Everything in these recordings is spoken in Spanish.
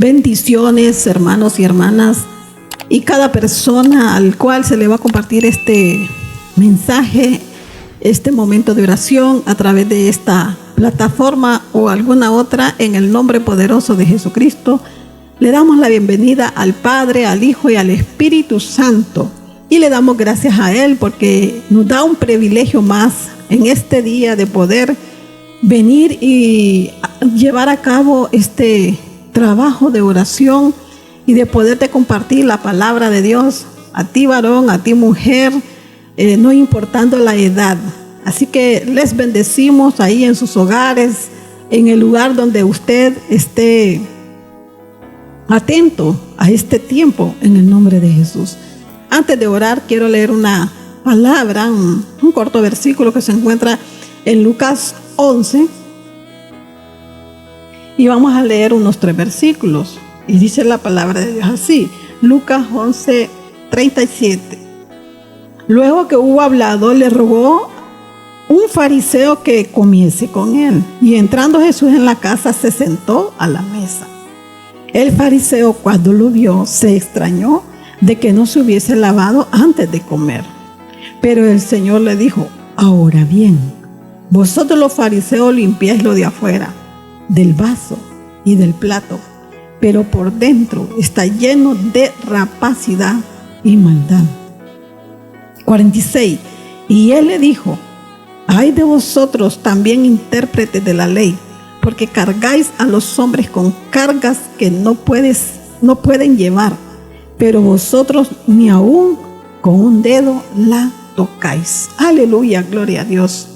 Bendiciones, hermanos y hermanas, y cada persona al cual se le va a compartir este mensaje, este momento de oración a través de esta plataforma o alguna otra, en el nombre poderoso de Jesucristo. Le damos la bienvenida al Padre, al Hijo y al Espíritu Santo, y le damos gracias a Él porque nos da un privilegio más en este día de poder venir y llevar a cabo este trabajo de oración y de poderte compartir la palabra de Dios a ti varón, a ti mujer, no importando la edad. Así que les bendecimos ahí en sus hogares, en el lugar donde usted esté atento a este tiempo, en el nombre de Jesús. Antes de orar, quiero leer una palabra, un corto versículo que se encuentra en Lucas 11. Y vamos a leer unos 3 versículos. Y dice la palabra de Dios así. Lucas 11, 37. Luego que hubo hablado, le rogó un fariseo que comiese con él. Y entrando Jesús en la casa, se sentó a la mesa. El fariseo, cuando lo vio, se extrañó de que no se hubiese lavado antes de comer. Pero el Señor le dijo: ahora bien, vosotros los fariseos limpiáis lo de afuera, del vaso y del plato, pero por dentro está lleno de rapacidad y maldad. 46. Y él le dijo: ay de vosotros también, intérpretes de la ley, porque cargáis a los hombres con cargas que no pueden llevar, pero vosotros ni aún con un dedo la tocáis. Aleluya, gloria a Dios.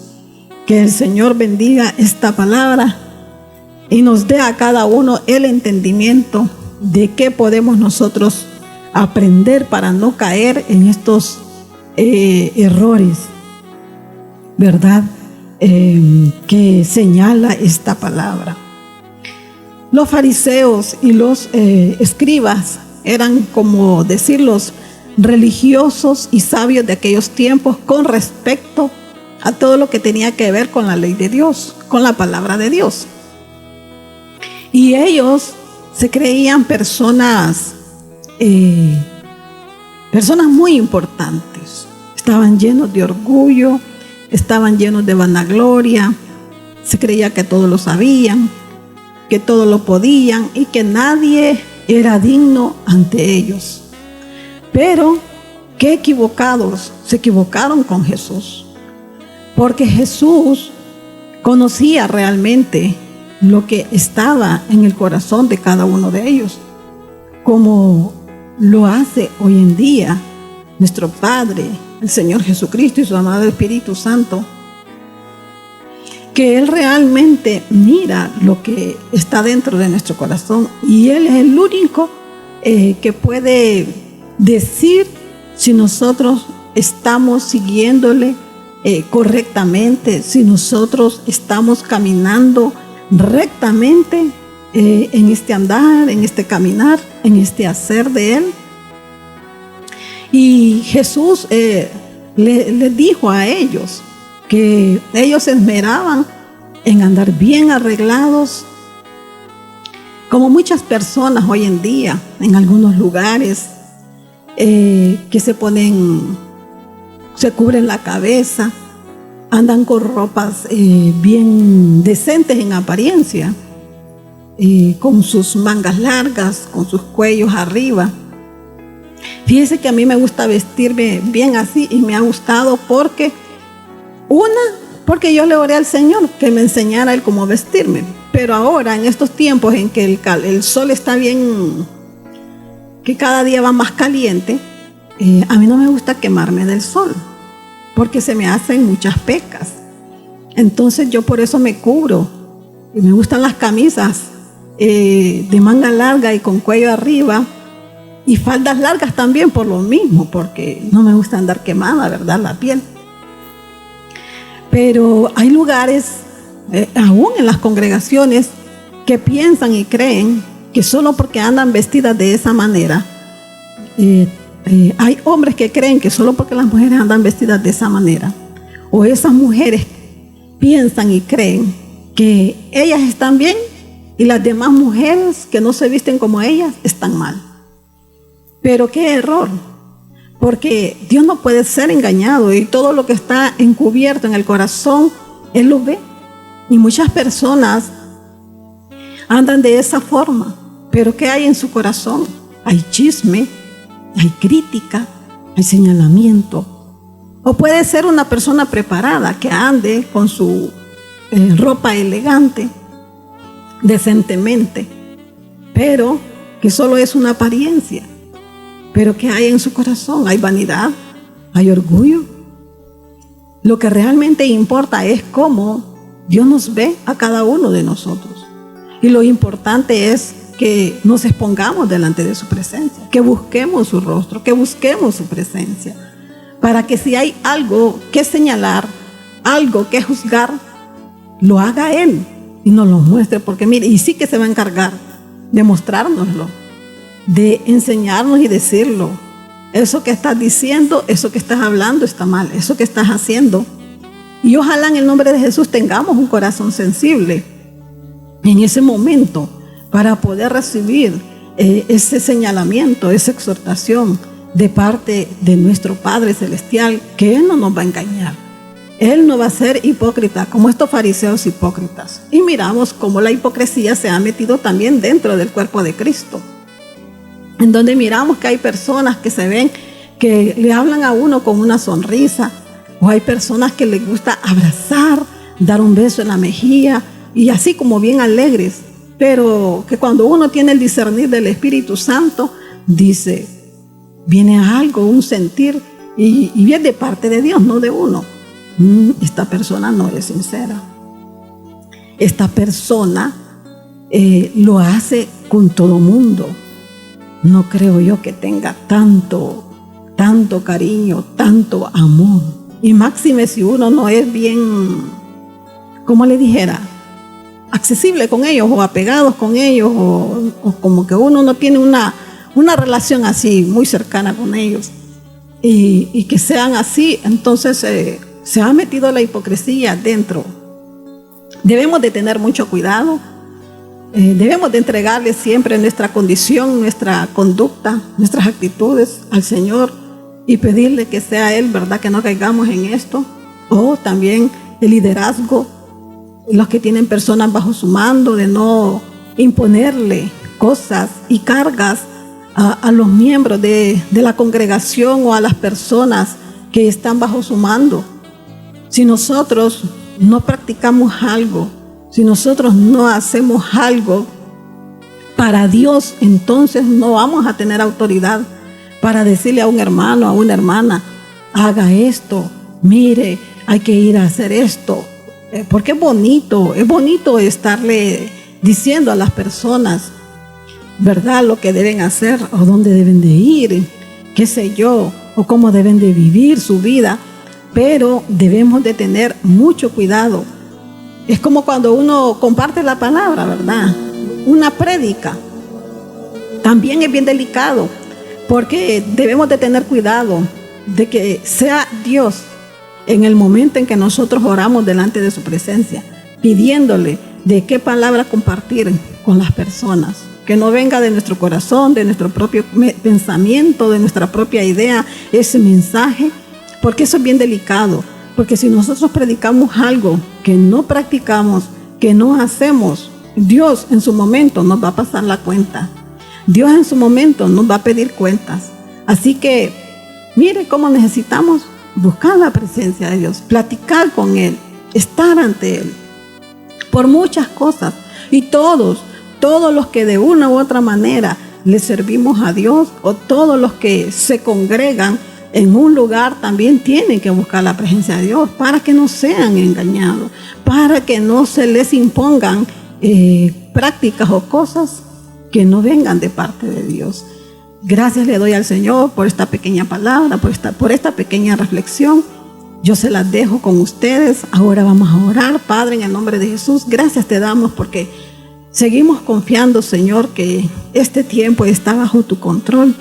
Que el Señor bendiga esta palabra y nos dé a cada uno el entendimiento de qué podemos nosotros aprender para no caer en estos errores, ¿verdad? Que señala esta palabra. Los fariseos y los escribas eran, como decir, los religiosos y sabios de aquellos tiempos con respecto a todo lo que tenía que ver con la ley de Dios, con la palabra de Dios. Y ellos se creían personas muy importantes. Estaban llenos de orgullo, estaban llenos de vanagloria. Se creía que todos lo sabían, que todos lo podían y que nadie era digno ante ellos. Pero qué equivocados, se equivocaron con Jesús. Porque Jesús conocía realmente lo que estaba en el corazón de cada uno de ellos, como lo hace hoy en día nuestro Padre, el Señor Jesucristo y su amado Espíritu Santo, que Él realmente mira lo que está dentro de nuestro corazón y Él es el único que puede decir si nosotros estamos siguiéndole correctamente, si nosotros estamos caminando rectamente en este andar, en este caminar, en este hacer de Él. Y Jesús le dijo a ellos que ellos se esmeraban en andar bien arreglados, como muchas personas hoy en día en algunos lugares que se cubren la cabeza, andan con ropas bien decentes en apariencia, con sus mangas largas, con sus cuellos arriba. Fíjese que a mí me gusta vestirme bien así y me ha gustado porque yo le oré al Señor que me enseñara Él cómo vestirme. Pero ahora, en estos tiempos en que el sol está bien, que cada día va más caliente, a mí no me gusta quemarme del sol, porque se me hacen muchas pecas. Entonces yo por eso me cubro. Y me gustan las camisas de manga larga y con cuello arriba, y faldas largas también por lo mismo, porque no me gusta andar quemada, ¿verdad? La piel. Pero hay lugares, aún en las congregaciones, que piensan y creen que solo porque andan vestidas de esa manera, hay hombres que creen que solo porque las mujeres andan vestidas de esa manera, o esas mujeres piensan y creen que ellas están bien y las demás mujeres que no se visten como ellas están mal. Pero qué error, porque Dios no puede ser engañado y todo lo que está encubierto en el corazón, Él lo ve. Y muchas personas andan de esa forma, pero ¿qué hay en su corazón? Hay chisme, hay crítica, hay señalamiento. O puede ser una persona preparada que ande con su ropa elegante, decentemente, pero que solo es una apariencia. Pero ¿qué hay en su corazón? Hay vanidad, hay orgullo. Lo que realmente importa es cómo Dios nos ve a cada uno de nosotros. Y lo importante es que nos expongamos delante de su presencia, que busquemos su rostro, que busquemos su presencia, para que si hay algo que señalar, algo que juzgar, lo haga Él y nos lo muestre, porque mire, y sí que se va a encargar de mostrárnoslo, de enseñarnos y decirlo. Eso que estás diciendo, eso que estás hablando está mal, eso que estás haciendo. Y ojalá en el nombre de Jesús tengamos un corazón sensible en ese momento para poder recibir ese señalamiento, esa exhortación de parte de nuestro Padre Celestial, que Él no nos va a engañar. Él no va a ser hipócrita como estos fariseos hipócritas. Y miramos cómo la hipocresía se ha metido también dentro del cuerpo de Cristo, en donde miramos que hay personas que se ven, que le hablan a uno con una sonrisa, o hay personas que les gusta abrazar, dar un beso en la mejilla, y así como bien alegres, pero que cuando uno tiene el discernir del Espíritu Santo, dice, viene algo, un sentir, y viene de parte de Dios, no de uno. Esta persona no es sincera. Esta persona lo hace con todo mundo. No creo yo que tenga tanto cariño, tanto amor. Y máxime si uno no es bien, como le dijera, accesible con ellos o apegados con ellos, o como que uno no tiene una relación así muy cercana con ellos. Y que sean así, entonces se ha metido la hipocresía dentro. Debemos de tener mucho cuidado. Debemos de entregarle siempre nuestra condición, nuestra conducta, nuestras actitudes al Señor y pedirle que sea Él, ¿verdad? Que no caigamos en esto. O también el liderazgo, los que tienen personas bajo su mando, de no imponerle cosas y cargas a los miembros de la congregación o a las personas que están bajo su mando. Si nosotros no practicamos algo, si nosotros no hacemos algo para Dios, entonces no vamos a tener autoridad para decirle a un hermano, a una hermana, haga esto, mire, hay que ir a hacer esto. Porque es bonito estarle diciendo a las personas, ¿verdad?, lo que deben hacer o dónde deben de ir, qué sé yo, o cómo deben de vivir su vida, pero debemos de tener mucho cuidado. Es como cuando uno comparte la palabra, ¿verdad? Una prédica. También es bien delicado, porque debemos de tener cuidado de que sea Dios en el momento en que nosotros oramos delante de su presencia, pidiéndole de qué palabra compartir con las personas. Que no venga de nuestro corazón, de nuestro propio pensamiento, de nuestra propia idea, ese mensaje, porque eso es bien delicado. Porque si nosotros predicamos algo que no practicamos, que no hacemos, Dios en su momento nos va a pasar la cuenta. Dios en su momento nos va a pedir cuentas. Así que mire cómo necesitamos buscar la presencia de Dios, platicar con Él, estar ante Él, por muchas cosas. Y todos los que de una u otra manera le servimos a Dios, o todos los que se congregan en un lugar, también tienen que buscar la presencia de Dios para que no sean engañados, para que no se les impongan prácticas o cosas que no vengan de parte de Dios. Gracias le doy al Señor por esta pequeña palabra, por esta pequeña reflexión. Yo se las dejo con ustedes. Ahora vamos a orar. Padre, en el nombre de Jesús, gracias te damos porque seguimos confiando, Señor, que este tiempo está bajo tu control.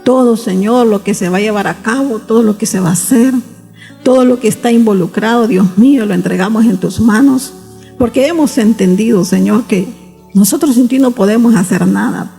Todo, Señor, lo que se va a llevar a cabo, todo lo que se va a hacer, todo lo que está involucrado, Dios mío, lo entregamos en tus manos, porque hemos entendido, Señor, que Nosotros sin ti no podemos hacer nada.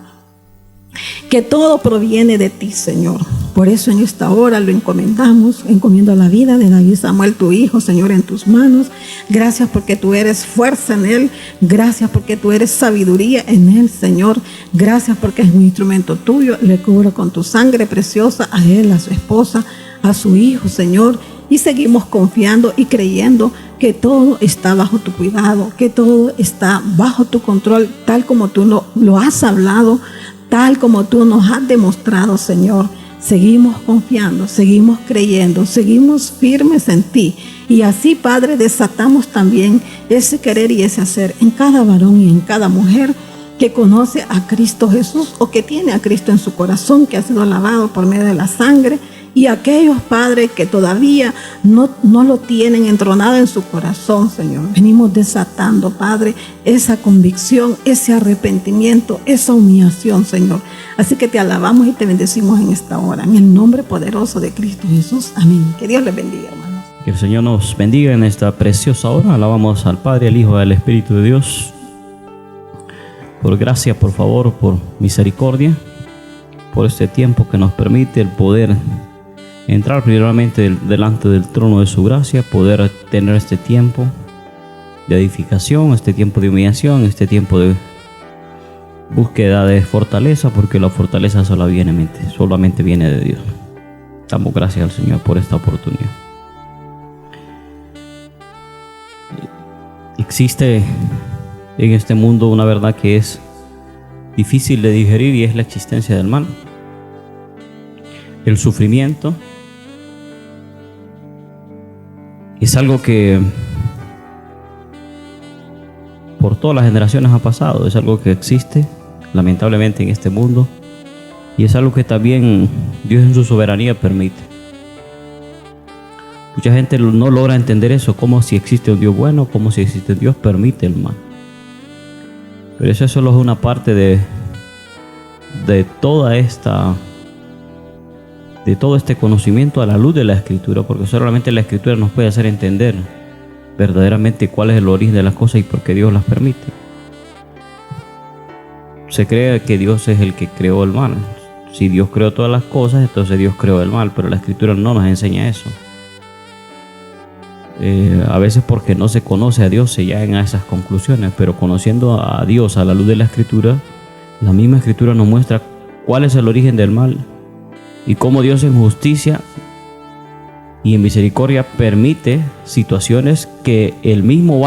Que todo proviene de ti, Señor. Por eso en esta hora lo encomendamos, encomiendo la vida de David Samuel, tu hijo, Señor, en tus manos. Gracias porque tú eres fuerza en él. Gracias porque tú eres sabiduría en él, Señor. Gracias porque es un instrumento tuyo. Le cubro con tu sangre preciosa a él, a su esposa, a su hijo, Señor. Y seguimos confiando y creyendo que todo está bajo tu cuidado, que todo está bajo tu control, tal como tú lo has hablado, tal como tú nos has demostrado, Señor. Seguimos confiando, seguimos creyendo, seguimos firmes en ti. Y así, Padre, desatamos también ese querer y ese hacer en cada varón y en cada mujer que conoce a Cristo Jesús o que tiene a Cristo en su corazón, que ha sido lavado por medio de la sangre. Y aquellos, Padre, que todavía no lo tienen entronado en su corazón, Señor. Venimos desatando, Padre, esa convicción, ese arrepentimiento, esa humillación, Señor. Así que te alabamos y te bendecimos en esta hora. En el nombre poderoso de Cristo Jesús. Amén. Que Dios les bendiga, hermanos. Que el Señor nos bendiga en esta preciosa hora. Alabamos al Padre, al Hijo y al Espíritu de Dios. Por gracia, por favor, por misericordia, por este tiempo que nos permite el poder entrar primeramente delante del trono de su gracia, poder tener este tiempo de edificación, este tiempo de humillación, este tiempo de búsqueda de fortaleza, porque la fortaleza solamente viene de Dios. Damos gracias al Señor por esta oportunidad. Existe en este mundo una verdad que es difícil de digerir y es la existencia del mal. El sufrimiento es algo que por todas las generaciones ha pasado, es algo que existe lamentablemente en este mundo y es algo que también Dios en su soberanía permite. Mucha gente no logra entender eso, como si existe un Dios bueno, como si existe un Dios permite el mal. Pero eso solo es una parte de todo este conocimiento a la luz de la Escritura, porque solamente la Escritura nos puede hacer entender verdaderamente cuál es el origen de las cosas y por qué Dios las permite. Se cree que Dios es el que creó el mal. Si Dios creó todas las cosas, entonces Dios creó el mal, pero la Escritura no nos enseña eso. A veces porque no se conoce a Dios se llegan a esas conclusiones, pero conociendo a Dios a la luz de la Escritura, la misma Escritura nos muestra cuál es el origen del mal y cómo Dios en justicia y en misericordia permite situaciones que el mismo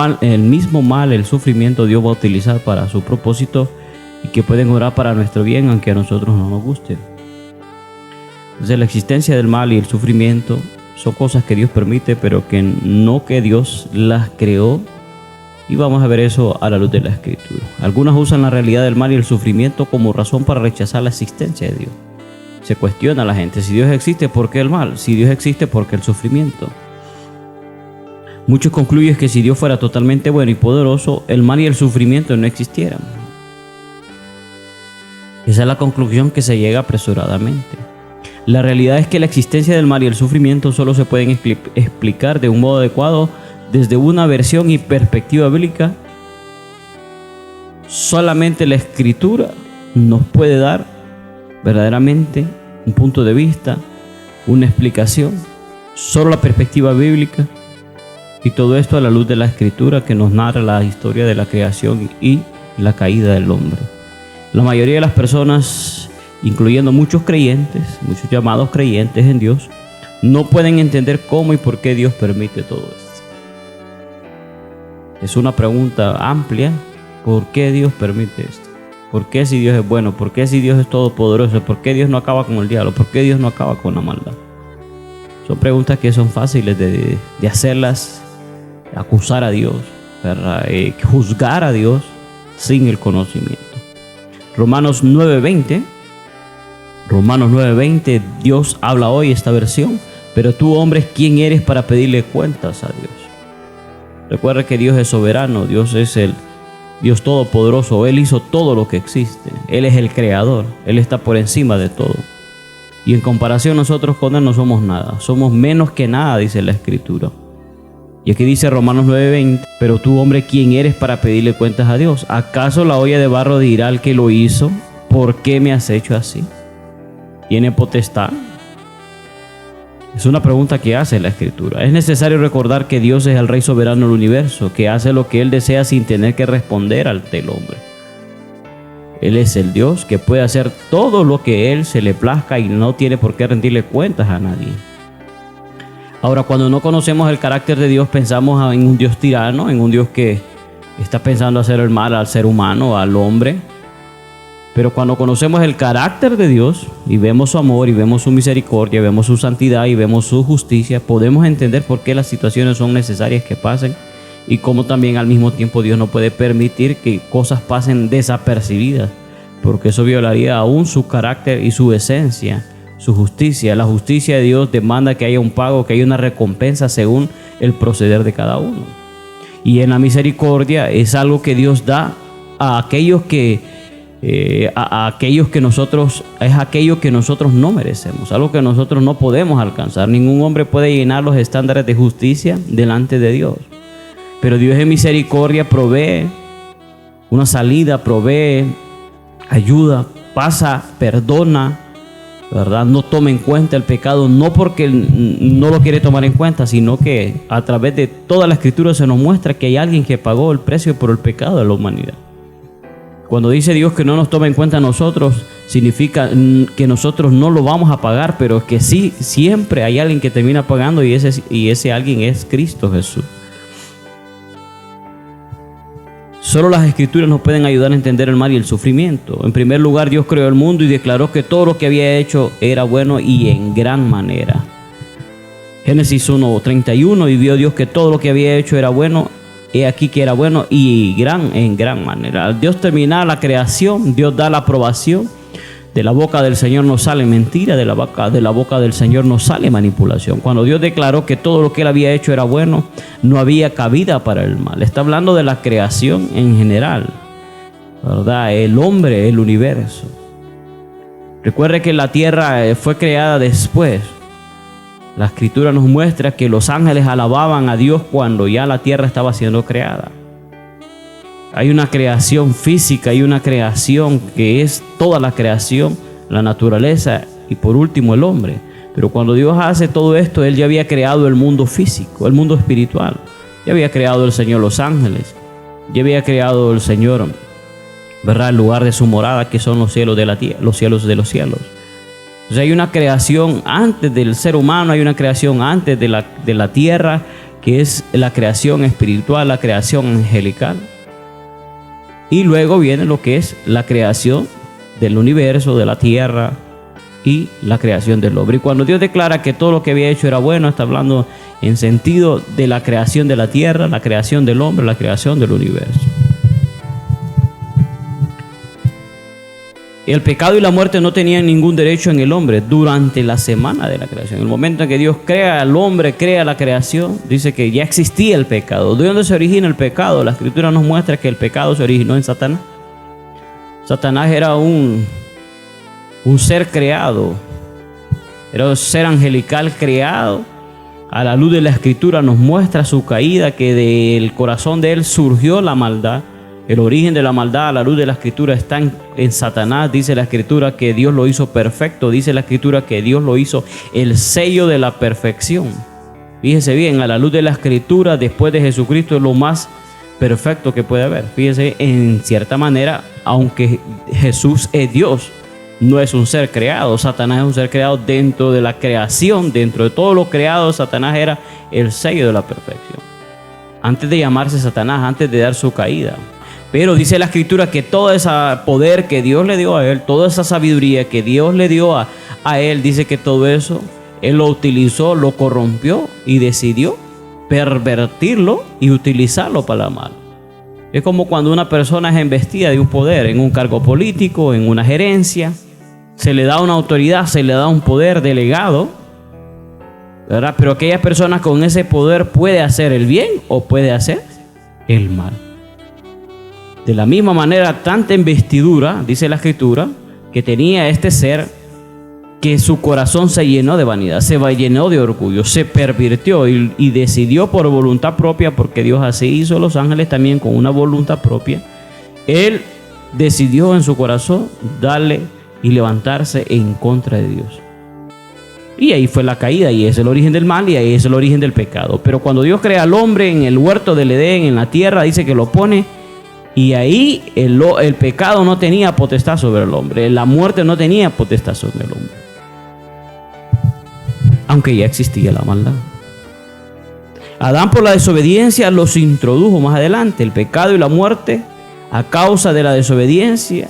mal, el sufrimiento, Dios va a utilizar para su propósito y que pueden obrar para nuestro bien aunque a nosotros no nos guste. Entonces la existencia del mal y el sufrimiento son cosas que Dios permite, pero que no que Dios las creó, y vamos a ver eso a la luz de la Escritura. Algunas usan la realidad del mal y el sufrimiento como razón para rechazar la existencia de Dios. Se cuestiona a la gente, si Dios existe, ¿por qué el mal? Si Dios existe, ¿por qué el sufrimiento? Muchos concluyen que si Dios fuera totalmente bueno y poderoso, el mal y el sufrimiento no existieran. Esa es la conclusión que se llega apresuradamente. La realidad es que la existencia del mal y el sufrimiento solo se pueden explicar de un modo adecuado desde una versión y perspectiva bíblica. Solamente la Escritura nos puede dar verdaderamente un punto de vista, una explicación, solo la perspectiva bíblica, y todo esto a la luz de la Escritura que nos narra la historia de la creación y la caída del hombre. La mayoría de las personas, incluyendo muchos creyentes, muchos llamados creyentes en Dios, no pueden entender cómo y por qué Dios permite todo esto. Es una pregunta amplia. ¿Por qué Dios permite esto? ¿Por qué si Dios es bueno? ¿Por qué si Dios es todopoderoso? ¿Por qué Dios no acaba con el diablo? ¿Por qué Dios no acaba con la maldad? Son preguntas que son fáciles de hacerlas, acusar a Dios, juzgar a Dios sin el conocimiento. Romanos 9:20, Dios habla hoy esta versión. Pero tú, hombre, ¿quién eres para pedirle cuentas a Dios? Recuerda que Dios es soberano, Dios es el Dios todopoderoso. Él hizo todo lo que existe. Él es el creador, Él está por encima de todo. Y en comparación nosotros con Él no somos nada, somos menos que nada, dice la Escritura. Y aquí dice Romanos 9:20, pero tú, hombre, ¿quién eres para pedirle cuentas a Dios? ¿Acaso la olla de barro dirá al que lo hizo, ¿por qué me has hecho así? ¿Tiene potestad? Es una pregunta que hace la Escritura. Es necesario recordar que Dios es el Rey soberano del universo, que hace lo que Él desea sin tener que responder ante el hombre. Él es el Dios que puede hacer todo lo que Él se le plazca y no tiene por qué rendirle cuentas a nadie. Ahora, cuando no conocemos el carácter de Dios, pensamos en un Dios tirano, en un Dios que está pensando hacer el mal al ser humano, al hombre. Pero cuando conocemos el carácter de Dios y vemos su amor y vemos su misericordia, vemos su santidad y vemos su justicia, podemos entender por qué las situaciones son necesarias que pasen y cómo también al mismo tiempo Dios no puede permitir que cosas pasen desapercibidas, porque eso violaría aún su carácter y su esencia, su justicia. La justicia de Dios demanda que haya un pago, que haya una recompensa según el proceder de cada uno. Y en la misericordia es algo que Dios da a aquellos que nosotros no merecemos, algo que nosotros no podemos alcanzar. Ningún hombre puede llenar los estándares de justicia delante de Dios. Pero Dios en misericordia provee una salida, provee ayuda, pasa, perdona, ¿verdad? No toma en cuenta el pecado, no porque no lo quiere tomar en cuenta, sino que a través de toda la Escritura se nos muestra que hay alguien que pagó el precio por el pecado de la humanidad. Cuando dice Dios que no nos toma en cuenta a nosotros, significa que nosotros no lo vamos a pagar, pero que sí, siempre hay alguien que termina pagando y ese alguien es Cristo Jesús. Solo las Escrituras nos pueden ayudar a entender el mal y el sufrimiento. En primer lugar, Dios creó el mundo y declaró que todo lo que había hecho era bueno y en gran manera. Génesis 1:31, y vio Dios que todo lo que había hecho era bueno. He aquí que era bueno y en gran manera. Al Dios terminar la creación, Dios da la aprobación. De la boca del Señor no sale mentira, de la boca del Señor no sale manipulación. Cuando Dios declaró que todo lo que Él había hecho era bueno, no había cabida para el mal. Está hablando de la creación en general, ¿verdad? El hombre, el universo. Recuerde que la tierra fue creada después. La Escritura nos muestra que los ángeles alababan a Dios cuando ya la tierra estaba siendo creada. Hay una creación física, hay una creación que es toda la creación, la naturaleza y por último el hombre. Pero cuando Dios hace todo esto, Él ya había creado el mundo físico, el mundo espiritual. Ya había creado el Señor los ángeles. Ya había creado el Señor, ¿verdad?, el lugar de su morada, que son los cielos de la tierra, los cielos de los cielos. O sea, hay una creación antes del ser humano, hay una creación antes de la tierra, que es la creación espiritual, la creación angelical. Y luego viene lo que es la creación del universo, de la tierra y la creación del hombre. Y cuando Dios declara que todo lo que había hecho era bueno, está hablando en sentido de la creación de la tierra, la creación del hombre, la creación del universo. El pecado y la muerte no tenían ningún derecho en el hombre durante la semana de la creación. En el momento en que Dios crea al hombre, crea la creación, dice que ya existía el pecado. ¿De dónde se origina el pecado? La Escritura nos muestra que el pecado se originó en Satanás. Satanás era un ser creado, era un ser angelical creado. A la luz de la Escritura nos muestra su caída, que del corazón de él surgió la maldad. El origen de la maldad a la luz de la Escritura está en Satanás. Dice la Escritura que Dios lo hizo perfecto. Dice la Escritura que Dios lo hizo el sello de la perfección. Fíjese bien, a la luz de la Escritura, después de Jesucristo, es lo más perfecto que puede haber. Fíjese, en cierta manera, aunque Jesús es Dios, no es un ser creado. Satanás es un ser creado dentro de la creación. Dentro de todo lo creado, Satanás era el sello de la perfección. Antes de llamarse Satanás, antes de dar su caída. Pero dice la Escritura que todo ese poder que Dios le dio a él, toda esa sabiduría que Dios le dio a él, dice que todo eso él lo utilizó, lo corrompió y decidió pervertirlo y utilizarlo para el mal. Es como cuando una persona es embestida de un poder en un cargo político, en una gerencia, se le da una autoridad, se le da un poder delegado, ¿verdad? Pero aquella persona con ese poder puede hacer el bien o puede hacer el mal. De la misma manera, tanta investidura, dice la Escritura, que tenía este ser, que su corazón se llenó de vanidad, se llenó de orgullo, se pervirtió y decidió por voluntad propia, porque Dios así hizo a los ángeles también con una voluntad propia. Él decidió en su corazón darle y levantarse en contra de Dios. Y ahí fue la caída, y es el origen del mal, y ahí es el origen del pecado. Pero cuando Dios crea al hombre en el huerto del Edén, en la tierra, dice que lo pone, y ahí el pecado no tenía potestad sobre el hombre, la muerte no tenía potestad sobre el hombre, aunque ya existía la maldad. Adán, por la desobediencia, los introdujo más adelante, el pecado y la muerte. A causa de la desobediencia,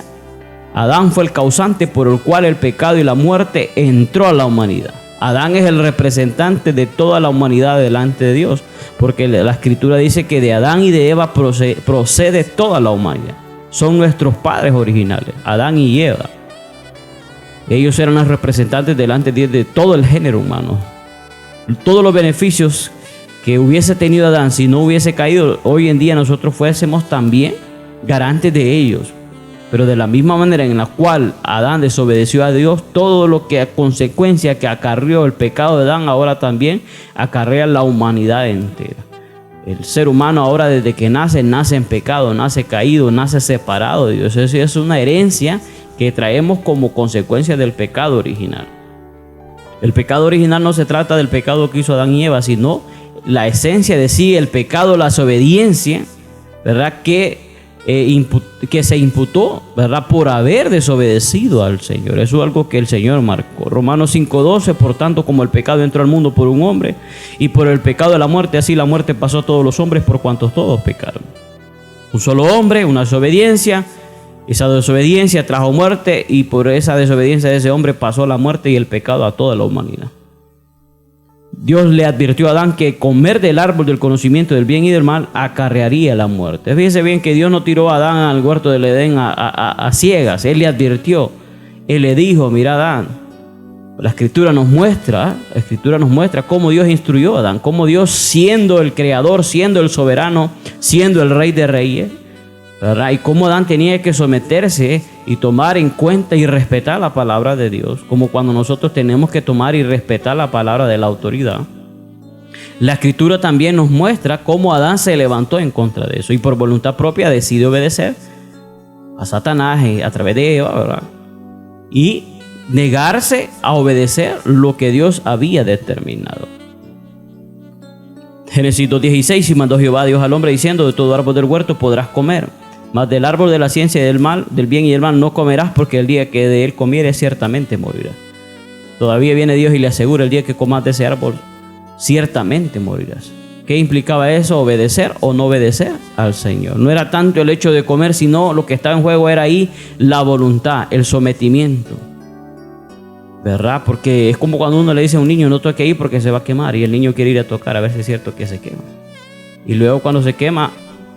Adán fue el causante por el cual el pecado y la muerte entró a la humanidad. Adán es el representante de toda la humanidad delante de Dios, porque la Escritura dice que de Adán y de Eva procede toda la humanidad. Son nuestros padres originales, Adán y Eva. Ellos eran los representantes delante de Dios de todo el género humano. Todos los beneficios que hubiese tenido Adán si no hubiese caído, hoy en día nosotros fuésemos también garantes de ellos. Pero de la misma manera en la cual Adán desobedeció a Dios, todo lo que a consecuencia que acarreó el pecado de Adán, ahora también acarrea la humanidad entera. El ser humano ahora, desde que nace en pecado, nace caído, nace separado de Dios. Eso es una herencia que traemos como consecuencia del pecado original. El pecado original no se trata del pecado que hizo Adán y Eva, sino la esencia de sí, el pecado, la desobediencia, ¿verdad? Que se imputó, ¿verdad?, por haber desobedecido al Señor. Eso es algo que el Señor marcó. Romanos 5:12, por tanto, como el pecado entró al mundo por un hombre, y por el pecado de la muerte, así la muerte pasó a todos los hombres, por cuantos todos pecaron. Un solo hombre, una desobediencia. Esa desobediencia trajo muerte, y por esa desobediencia de ese hombre pasó la muerte y el pecado a toda la humanidad. Dios le advirtió a Adán que comer del árbol del conocimiento del bien y del mal acarrearía la muerte. Fíjense bien que Dios no tiró a Adán al huerto del Edén a ciegas. Él le advirtió. Él le dijo: mira, Adán, la Escritura nos muestra cómo Dios instruyó a Adán, cómo Dios, siendo el creador, siendo el soberano, siendo el rey de reyes, ¿verdad?, y cómo Adán tenía que someterse y tomar en cuenta y respetar la palabra de Dios, como cuando nosotros tenemos que tomar y respetar la palabra de la autoridad. La Escritura también nos muestra cómo Adán se levantó en contra de eso y por voluntad propia decide obedecer a Satanás a través de Eva, ¿verdad?, y negarse a obedecer lo que Dios había determinado. Génesis 2:16: y mandó Jehová Dios al hombre diciendo: de todo árbol del huerto podrás comer, mas del árbol de la ciencia y del mal, del bien y del mal no comerás, porque el día que de él comieres ciertamente morirás. Todavía viene Dios y le asegura: el día que comas de ese árbol ciertamente morirás. ¿Qué implicaba eso? Obedecer o no obedecer al Señor. No era tanto el hecho de comer, sino lo que estaba en juego era ahí la voluntad, el sometimiento, ¿verdad? Porque es como cuando uno le dice a un niño: no toque ahí porque se va a quemar, y el niño quiere ir a tocar a ver si es cierto que se quema, y luego cuando se quema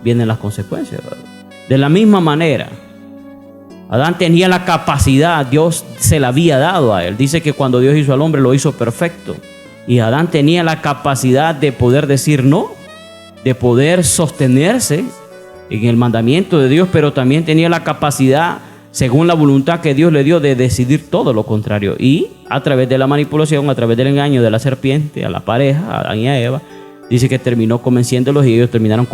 vienen las consecuencias, ¿verdad? De la misma manera, Adán tenía la capacidad, Dios se la había dado a él. Dice que cuando Dios hizo al hombre lo hizo perfecto, y Adán tenía la capacidad de poder decir no, de poder sostenerse en el mandamiento de Dios, pero también tenía la capacidad, según la voluntad que Dios le dio, de decidir todo lo contrario. Y a través de la manipulación, a través del engaño de la serpiente a la pareja, a Adán y a Eva, dice que terminó convenciéndolos y ellos terminaron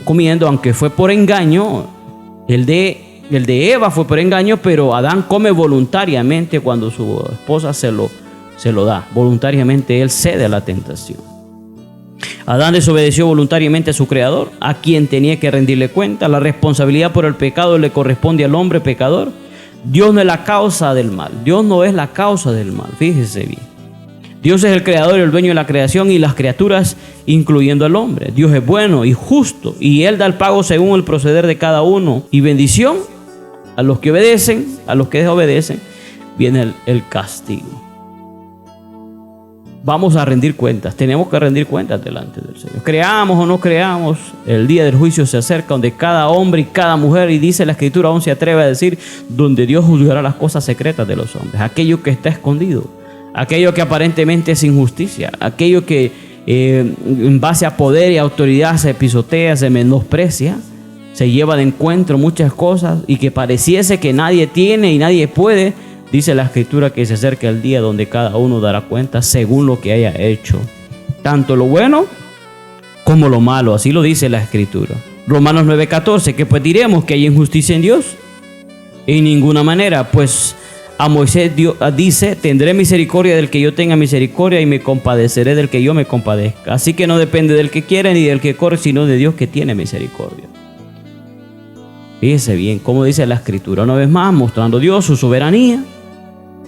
comiendo, aunque fue por engaño. El de Eva fue por engaño, pero Adán come voluntariamente cuando su esposa se lo da. Voluntariamente él cede a la tentación. Adán desobedeció voluntariamente a su creador, a quien tenía que rendirle cuenta. La responsabilidad por el pecado le corresponde al hombre pecador. Dios no es la causa del mal. Dios no es la causa del mal. Fíjese bien. Dios es el creador y el dueño de la creación y las criaturas, incluyendo al hombre. Dios es bueno y justo, y Él da el pago según el proceder de cada uno. Y bendición a los que obedecen, a los que desobedecen, viene el castigo. Vamos a rendir cuentas, tenemos que rendir cuentas delante del Señor. Creamos o no creamos, el día del juicio se acerca, donde cada hombre y cada mujer, y dice la Escritura, aún se atreve a decir, donde Dios juzgará las cosas secretas de los hombres, aquello que está escondido, aquello que aparentemente es injusticia, aquello que en base a poder y autoridad se pisotea, se menosprecia, se lleva de encuentro muchas cosas, y que pareciese que nadie tiene y nadie puede, Dice la Escritura que se acerca el día donde cada uno dará cuenta según lo que haya hecho, tanto lo bueno como lo malo. Así lo dice la Escritura. Romanos 9:14, que pues diremos que hay injusticia en Dios. En ninguna manera, pues a Moisés Dios dice: tendré misericordia del que yo tenga misericordia y me compadeceré del que yo me compadezca. Así que no depende del que quiere ni del que corre, sino de Dios que tiene misericordia. Fíjese bien cómo dice la Escritura, una vez más mostrando Dios su soberanía.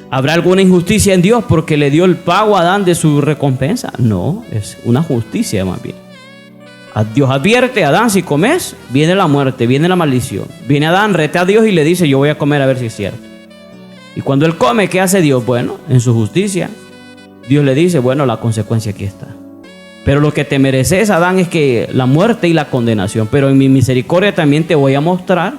¿Habrá alguna injusticia en Dios porque le dio el pago a Adán de su recompensa? No, es una justicia más bien. Dios advierte a Adán: si comes, viene la muerte, viene la maldición. Viene Adán, reta a Dios y le dice: yo voy a comer a ver si es cierto. Y cuando él come, ¿qué hace Dios? Bueno, en su justicia, Dios le dice: bueno, la consecuencia aquí está. Pero lo que te mereces, Adán, es que la muerte y la condenación. Pero en mi misericordia también te voy a mostrar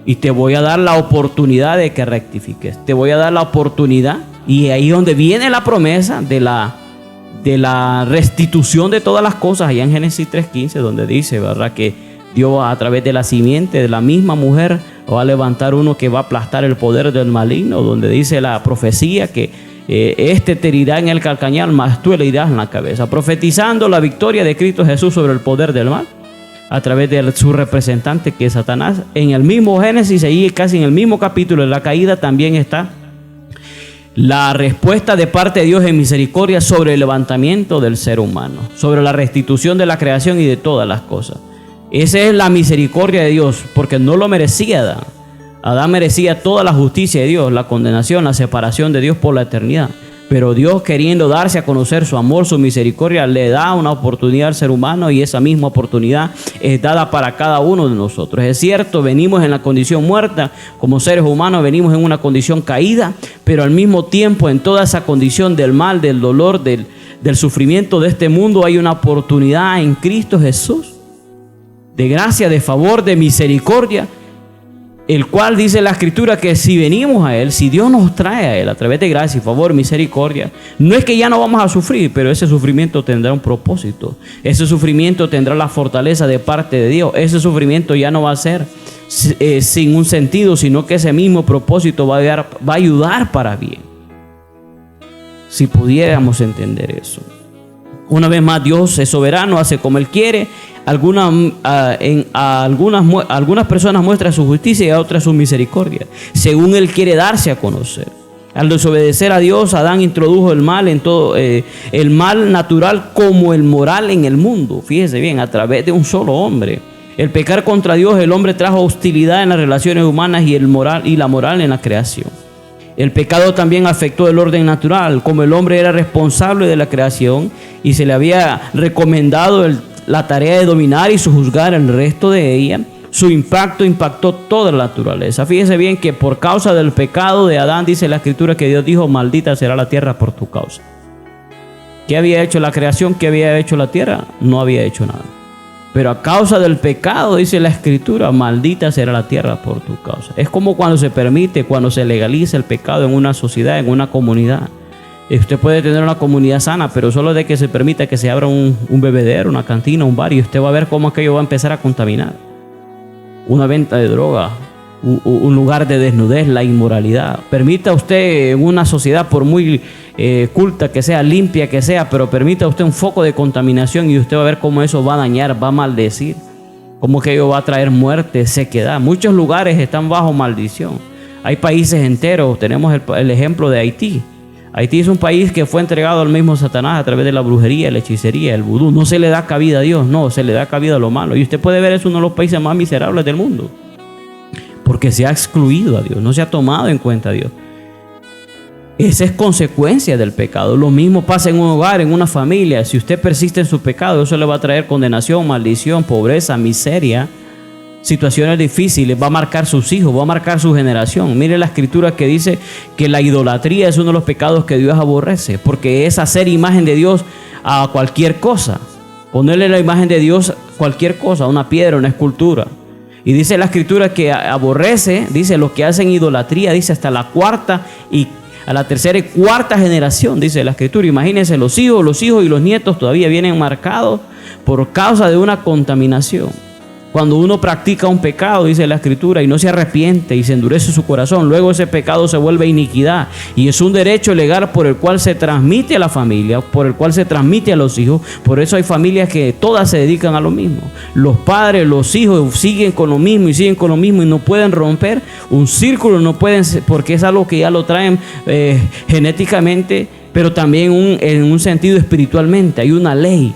y te voy a dar la oportunidad de que rectifiques. Te voy a dar la oportunidad, y ahí es donde viene la promesa de la restitución de todas las cosas, allá en Génesis 3:15, donde dice, ¿verdad?, que Dios a través de la simiente de la misma mujer va a levantar uno que va a aplastar el poder del maligno, donde dice la profecía que este te herirá en el calcañar, mas tú le irás en la cabeza, profetizando la victoria de Cristo Jesús sobre el poder del mal a través de su representante, que es Satanás. En el mismo Génesis, ahí casi en el mismo capítulo de la caída, también está la respuesta de parte de Dios en misericordia sobre el levantamiento del ser humano, sobre la restitución de la creación y de todas las cosas. Esa es la misericordia de Dios, porque no lo merecía Adán. Adán merecía toda la justicia de Dios, la condenación, la separación de Dios por la eternidad. Pero Dios, queriendo darse a conocer su amor, su misericordia, le da una oportunidad al ser humano, y esa misma oportunidad es dada para cada uno de nosotros. Es cierto, venimos en la condición muerta, como seres humanos venimos en una condición caída, pero al mismo tiempo en toda esa condición del mal, del dolor, del sufrimiento de este mundo, hay una oportunidad en Cristo Jesús, de gracia, de favor, de misericordia, el cual dice la Escritura que si venimos a Él, si Dios nos trae a Él a través de gracia, favor, misericordia, no es que ya no vamos a sufrir, pero ese sufrimiento tendrá un propósito. Ese sufrimiento tendrá la fortaleza de parte de Dios. Ese sufrimiento ya no va a ser sin un sentido, sino que ese mismo propósito va a ayudar para bien. Si pudiéramos entender eso. Una vez más, Dios es soberano, hace como Él quiere. Algunas personas muestran su justicia y a otras su misericordia, según Él quiere darse a conocer. Al desobedecer a Dios, Adán introdujo el mal en todo, el mal natural como el moral en el mundo. Fíjese bien, a través de un solo hombre. El pecar contra Dios, el hombre trajo hostilidad en las relaciones humanas y la moral en la creación. El pecado también afectó el orden natural, como el hombre era responsable de la creación y se le había recomendado la tarea de dominar y sojuzgar el resto de ella. Su impacto impactó toda la naturaleza. Fíjese bien que por causa del pecado de Adán, dice la Escritura que Dios dijo: maldita será la tierra por tu causa. ¿Qué había hecho la creación? ¿Qué había hecho la tierra? No había hecho nada. Pero a causa del pecado, dice la Escritura, maldita será la tierra por tu causa. Es como cuando se permite, cuando se legaliza el pecado en una sociedad, en una comunidad. Usted puede tener una comunidad sana, pero solo de que se permita que se abra un bebedero, una cantina, un bar, y usted va a ver cómo aquello va a empezar a contaminar. Una venta de droga, un lugar de desnudez, la inmoralidad. Permita usted en una sociedad, por muy culta que sea, limpia que sea, pero permita usted un foco de contaminación y usted va a ver cómo eso va a dañar, va a maldecir, cómo que ello va a traer muerte, sequedad. Muchos lugares están bajo maldición. Hay países enteros, tenemos el ejemplo de Haití. Haití es un país que fue entregado al mismo Satanás a través de la brujería, la hechicería, el vudú. No se le da cabida a Dios, no, se le da cabida a lo malo. Y usted puede ver, es uno de los países más miserables del mundo, porque se ha excluido a Dios, no se ha tomado en cuenta a Dios. Esa es consecuencia del pecado. Lo mismo pasa en un hogar, en una familia. Si usted persiste en su pecado, eso le va a traer condenación, maldición, pobreza, miseria, situaciones difíciles. Va a marcar sus hijos, va a marcar su generación. Mire la Escritura que dice que la idolatría es uno de los pecados que Dios aborrece, porque es hacer imagen de Dios a cualquier cosa. Ponerle la imagen de Dios a cualquier cosa, una piedra, una escultura. Y dice la Escritura que aborrece, dice, los que hacen idolatría, dice, hasta la cuarta y a la tercera y cuarta generación, dice la Escritura. Imagínense, los hijos y los nietos todavía vienen marcados por causa de una contaminación. Cuando uno practica un pecado, dice la Escritura, y no se arrepiente y se endurece su corazón, luego ese pecado se vuelve iniquidad y es un derecho legal por el cual se transmite a la familia, por el cual se transmite a los hijos. Por eso hay familias que todas se dedican a lo mismo. Los padres, los hijos siguen con lo mismo y siguen con lo mismo y no pueden romper un círculo, no pueden, porque es algo que ya lo traen genéticamente, pero también en un sentido espiritualmente. Hay una ley.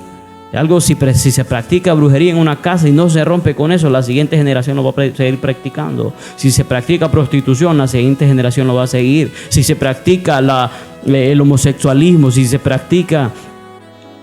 Algo, si se practica brujería en una casa y no se rompe con eso, la siguiente generación lo va a seguir practicando. Si se practica prostitución, la siguiente generación lo va a seguir. Si se practica el homosexualismo, si se practica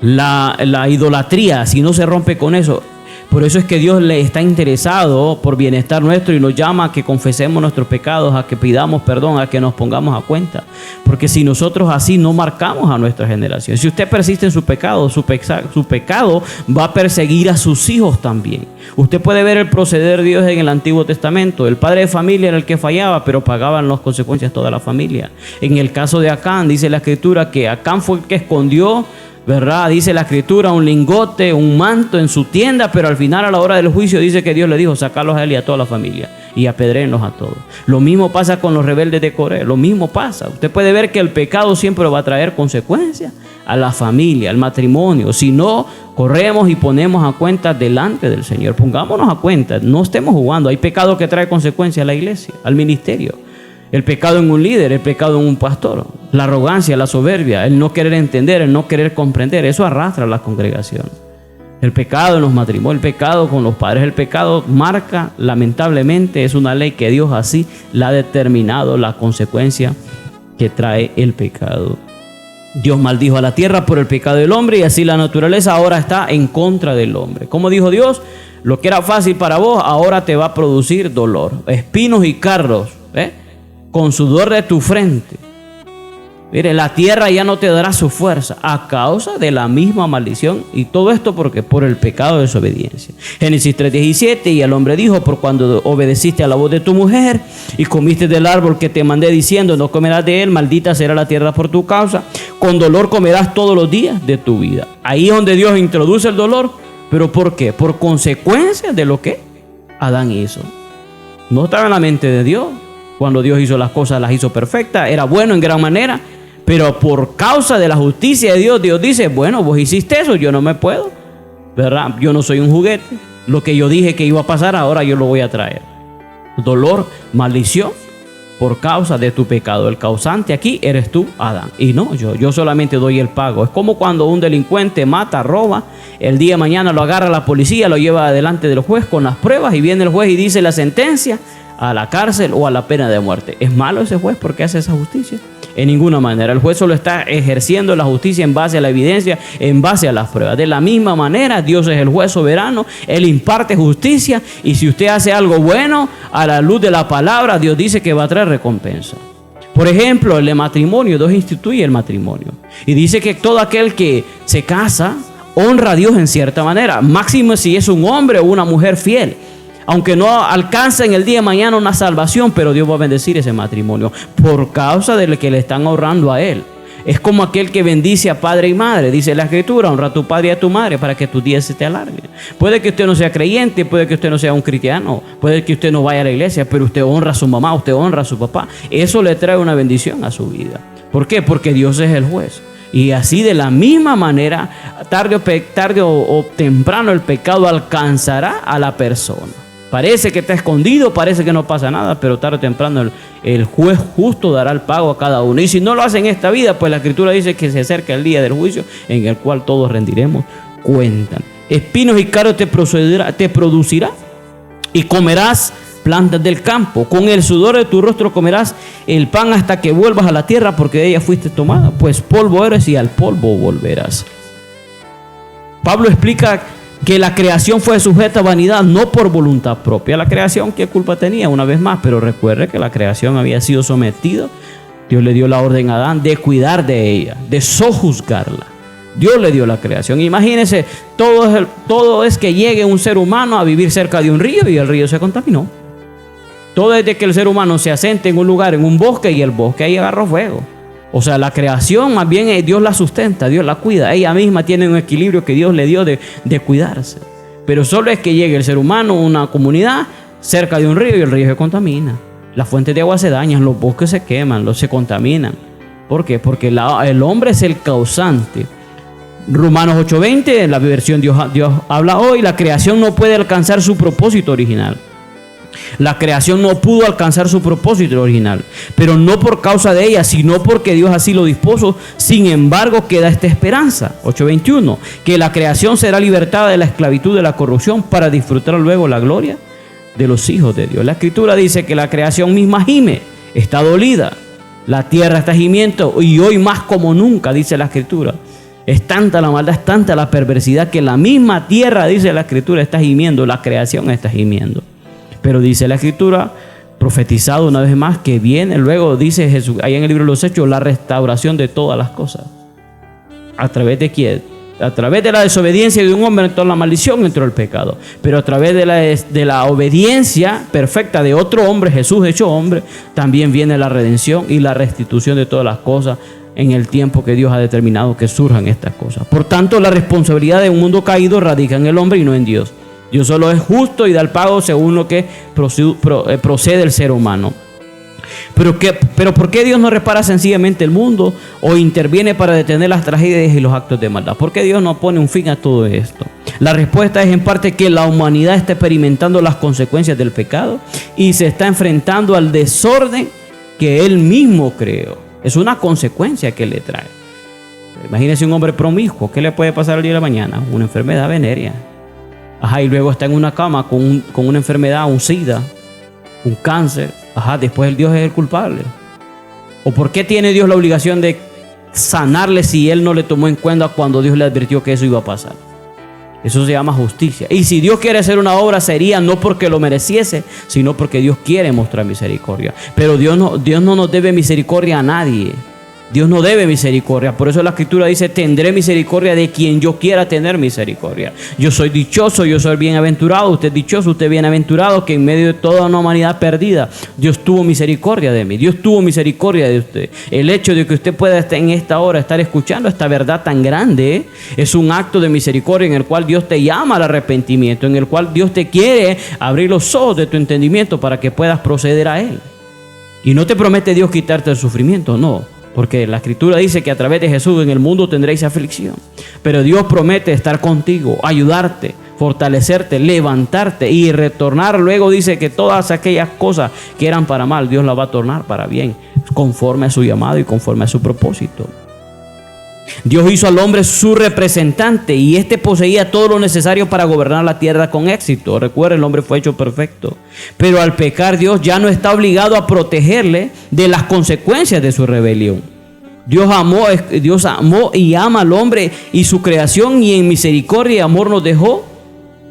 la idolatría, si no se rompe con eso. Por eso es que Dios le está interesado por bienestar nuestro y nos llama a que confesemos nuestros pecados, a que pidamos perdón, a que nos pongamos a cuenta. Porque si nosotros así no marcamos a nuestra generación, si usted persiste en su pecado, su pecado va a perseguir a sus hijos también. Usted puede ver el proceder de Dios en el Antiguo Testamento. El padre de familia era el que fallaba, pero pagaban las consecuencias toda la familia. En el caso de Acán, dice la Escritura que Acán fue el que escondió, ¿verdad? Dice la Escritura, un lingote, un manto en su tienda, pero al final, a la hora del juicio, dice que Dios le dijo: sacarlos a él y a toda la familia y apedréenlos a todos. Lo mismo pasa con los rebeldes de Coré, lo mismo pasa. Usted puede ver que el pecado siempre va a traer consecuencias a la familia, al matrimonio. Si no corremos y ponemos a cuenta delante del Señor, pongámonos a cuenta, no estemos jugando. Hay pecado que trae consecuencias a la iglesia, al ministerio. El pecado en un líder, el pecado en un pastor, la arrogancia, la soberbia, el no querer entender, el no querer comprender, eso arrastra a la congregación. El pecado en los matrimonios, el pecado con los padres, el pecado marca, lamentablemente, es una ley que Dios así la ha determinado, la consecuencia que trae el pecado. Dios maldijo a la tierra por el pecado del hombre y así la naturaleza ahora está en contra del hombre. Como dijo Dios, lo que era fácil para vos ahora te va a producir dolor, espinos y cardos, con sudor de tu frente. Mire, la tierra ya no te dará su fuerza a causa de la misma maldición. Y todo esto porque por el pecado de desobediencia. Génesis 3:17, y el hombre dijo: por cuando obedeciste a la voz de tu mujer y comiste del árbol que te mandé diciendo: no comerás de él, maldita será la tierra por tu causa, con dolor comerás todos los días de tu vida. Ahí es donde Dios introduce el dolor. ¿Pero por qué? Por consecuencia de lo que Adán hizo. No estaba en la mente de Dios. Cuando Dios hizo las cosas, las hizo perfectas, era bueno en gran manera, pero por causa de la justicia de Dios, Dios dice: bueno, vos hiciste eso, yo no me puedo, ¿verdad? Yo no soy un juguete, lo que yo dije que iba a pasar, ahora yo lo voy a traer. Dolor, maldición, por causa de tu pecado. El causante aquí eres tú, Adán, y no yo solamente doy el pago. Es como cuando un delincuente mata, roba, el día de mañana lo agarra la policía, lo lleva delante del juez con las pruebas y viene el juez y dice la sentencia: a la cárcel o a la pena de muerte. ¿Es malo ese juez porque hace esa justicia? En ninguna manera. El juez solo está ejerciendo la justicia en base a la evidencia, en base a las pruebas. De la misma manera, Dios es el juez soberano. Él imparte justicia, y si usted hace algo bueno a la luz de la palabra, Dios dice que va a traer recompensa. Por ejemplo, el de matrimonio, Dios instituye el matrimonio y dice que todo aquel que se casa honra a Dios en cierta manera, máximo si es un hombre o una mujer fiel. Aunque no alcance en el día de mañana una salvación, pero Dios va a bendecir ese matrimonio por causa de lo que le están ahorrando a él. Es como aquel que bendice a padre y madre. Dice la Escritura: honra a tu padre y a tu madre para que tus días se te alarguen. Puede que usted no sea creyente, puede que usted no sea un cristiano, puede que usted no vaya a la iglesia, pero usted honra a su mamá, usted honra a su papá. Eso le trae una bendición a su vida. ¿Por qué? Porque Dios es el juez. Y así, de la misma manera, tarde o temprano, el pecado alcanzará a la persona. Parece que está escondido, parece que no pasa nada, pero tarde o temprano el juez justo dará el pago a cada uno. Y si no lo hace en esta vida, pues la Escritura dice que se acerca el día del juicio, en el cual todos rendiremos cuenta. Espinos y cardos te producirá, y comerás plantas del campo. Con el sudor de tu rostro comerás el pan hasta que vuelvas a la tierra, porque de ella fuiste tomada, pues polvo eres y al polvo volverás. Pablo explica que la creación fue sujeta a vanidad, no por voluntad propia. La creación, ¿qué culpa tenía? Una vez más, pero recuerde que la creación había sido sometida. Dios le dio la orden a Adán de cuidar de ella, de sojuzgarla. Dios le dio la creación. Imagínense, todo es que llegue un ser humano a vivir cerca de un río y el río se contaminó. Todo es de que el ser humano se asente en un lugar, en un bosque, y el bosque ahí agarró fuego. O sea, la creación más bien Dios la sustenta, Dios la cuida. Ella misma tiene un equilibrio que Dios le dio de cuidarse. Pero solo es que llegue el ser humano a una comunidad cerca de un río y el río se contamina. Las fuentes de agua se dañan, los bosques se queman, se contaminan. ¿Por qué? Porque el hombre es el causante. Romanos 8:20, en la versión Dios habla hoy, la creación no puede alcanzar su propósito original. La creación no pudo alcanzar su propósito original, pero no por causa de ella, sino porque Dios así lo dispuso. Sin embargo, queda esta esperanza, 8:21, que la creación será libertada de la esclavitud de la corrupción para disfrutar luego la gloria de los hijos de Dios. La Escritura dice que la creación misma gime, está dolida, la tierra está gimiendo, y hoy más como nunca, dice la Escritura. Es tanta la maldad, es tanta la perversidad que la misma tierra, dice la Escritura, está gimiendo, la creación está gimiendo. Pero dice la Escritura, profetizado una vez más, que viene luego, dice Jesús, ahí en el libro de los Hechos, la restauración de todas las cosas. ¿A través de quién? A través de la desobediencia de un hombre entró la maldición, entró el pecado. Pero a través de la obediencia perfecta de otro hombre, Jesús hecho hombre, también viene la redención y la restitución de todas las cosas en el tiempo que Dios ha determinado que surjan estas cosas. Por tanto, la responsabilidad de un mundo caído radica en el hombre y no en Dios. Dios solo es justo y da el pago según lo que procede el ser humano. Pero ¿por qué Dios no repara sencillamente el mundo o interviene para detener las tragedias y los actos de maldad? ¿Por qué Dios no pone un fin a todo esto? La respuesta es en parte que la humanidad está experimentando las consecuencias del pecado y se está enfrentando al desorden que Él mismo creó. Es una consecuencia que le trae. Imagínese un hombre promiscuo. ¿Qué le puede pasar el día de la mañana? Una enfermedad venérea. Y luego está en una cama con una enfermedad, un SIDA, un cáncer. Después el Dios es el culpable. ¿O por qué tiene Dios la obligación de sanarle si Él no le tomó en cuenta cuando Dios le advirtió que eso iba a pasar? Eso se llama justicia. Y si Dios quiere hacer una obra, sería no porque lo mereciese, sino porque Dios quiere mostrar misericordia. Pero Dios no nos debe misericordia a nadie. Dios no debe misericordia. Por eso la Escritura dice, tendré misericordia de quien yo quiera tener misericordia. Yo soy dichoso, yo soy bienaventurado. Usted es dichoso, usted es bienaventurado, que en medio de toda una humanidad perdida, Dios tuvo misericordia de mí. Dios tuvo misericordia de usted. El hecho de que usted pueda en esta hora estar escuchando esta verdad tan grande, es un acto de misericordia en el cual Dios te llama al arrepentimiento, en el cual Dios te quiere abrir los ojos de tu entendimiento para que puedas proceder a Él. Y no te promete Dios quitarte el sufrimiento, no. Porque la Escritura dice que a través de Jesús en el mundo tendréis aflicción. Pero Dios promete estar contigo, ayudarte, fortalecerte, levantarte y retornar. Luego dice que todas aquellas cosas que eran para mal, Dios las va a tornar para bien, conforme a su llamado y conforme a su propósito. Dios hizo al hombre su representante y éste poseía todo lo necesario para gobernar la tierra con éxito. Recuerda, el hombre fue hecho perfecto. Pero al pecar, Dios ya no está obligado a protegerle de las consecuencias de su rebelión. Dios amó y ama al hombre y su creación, y en misericordia y amor nos dejó.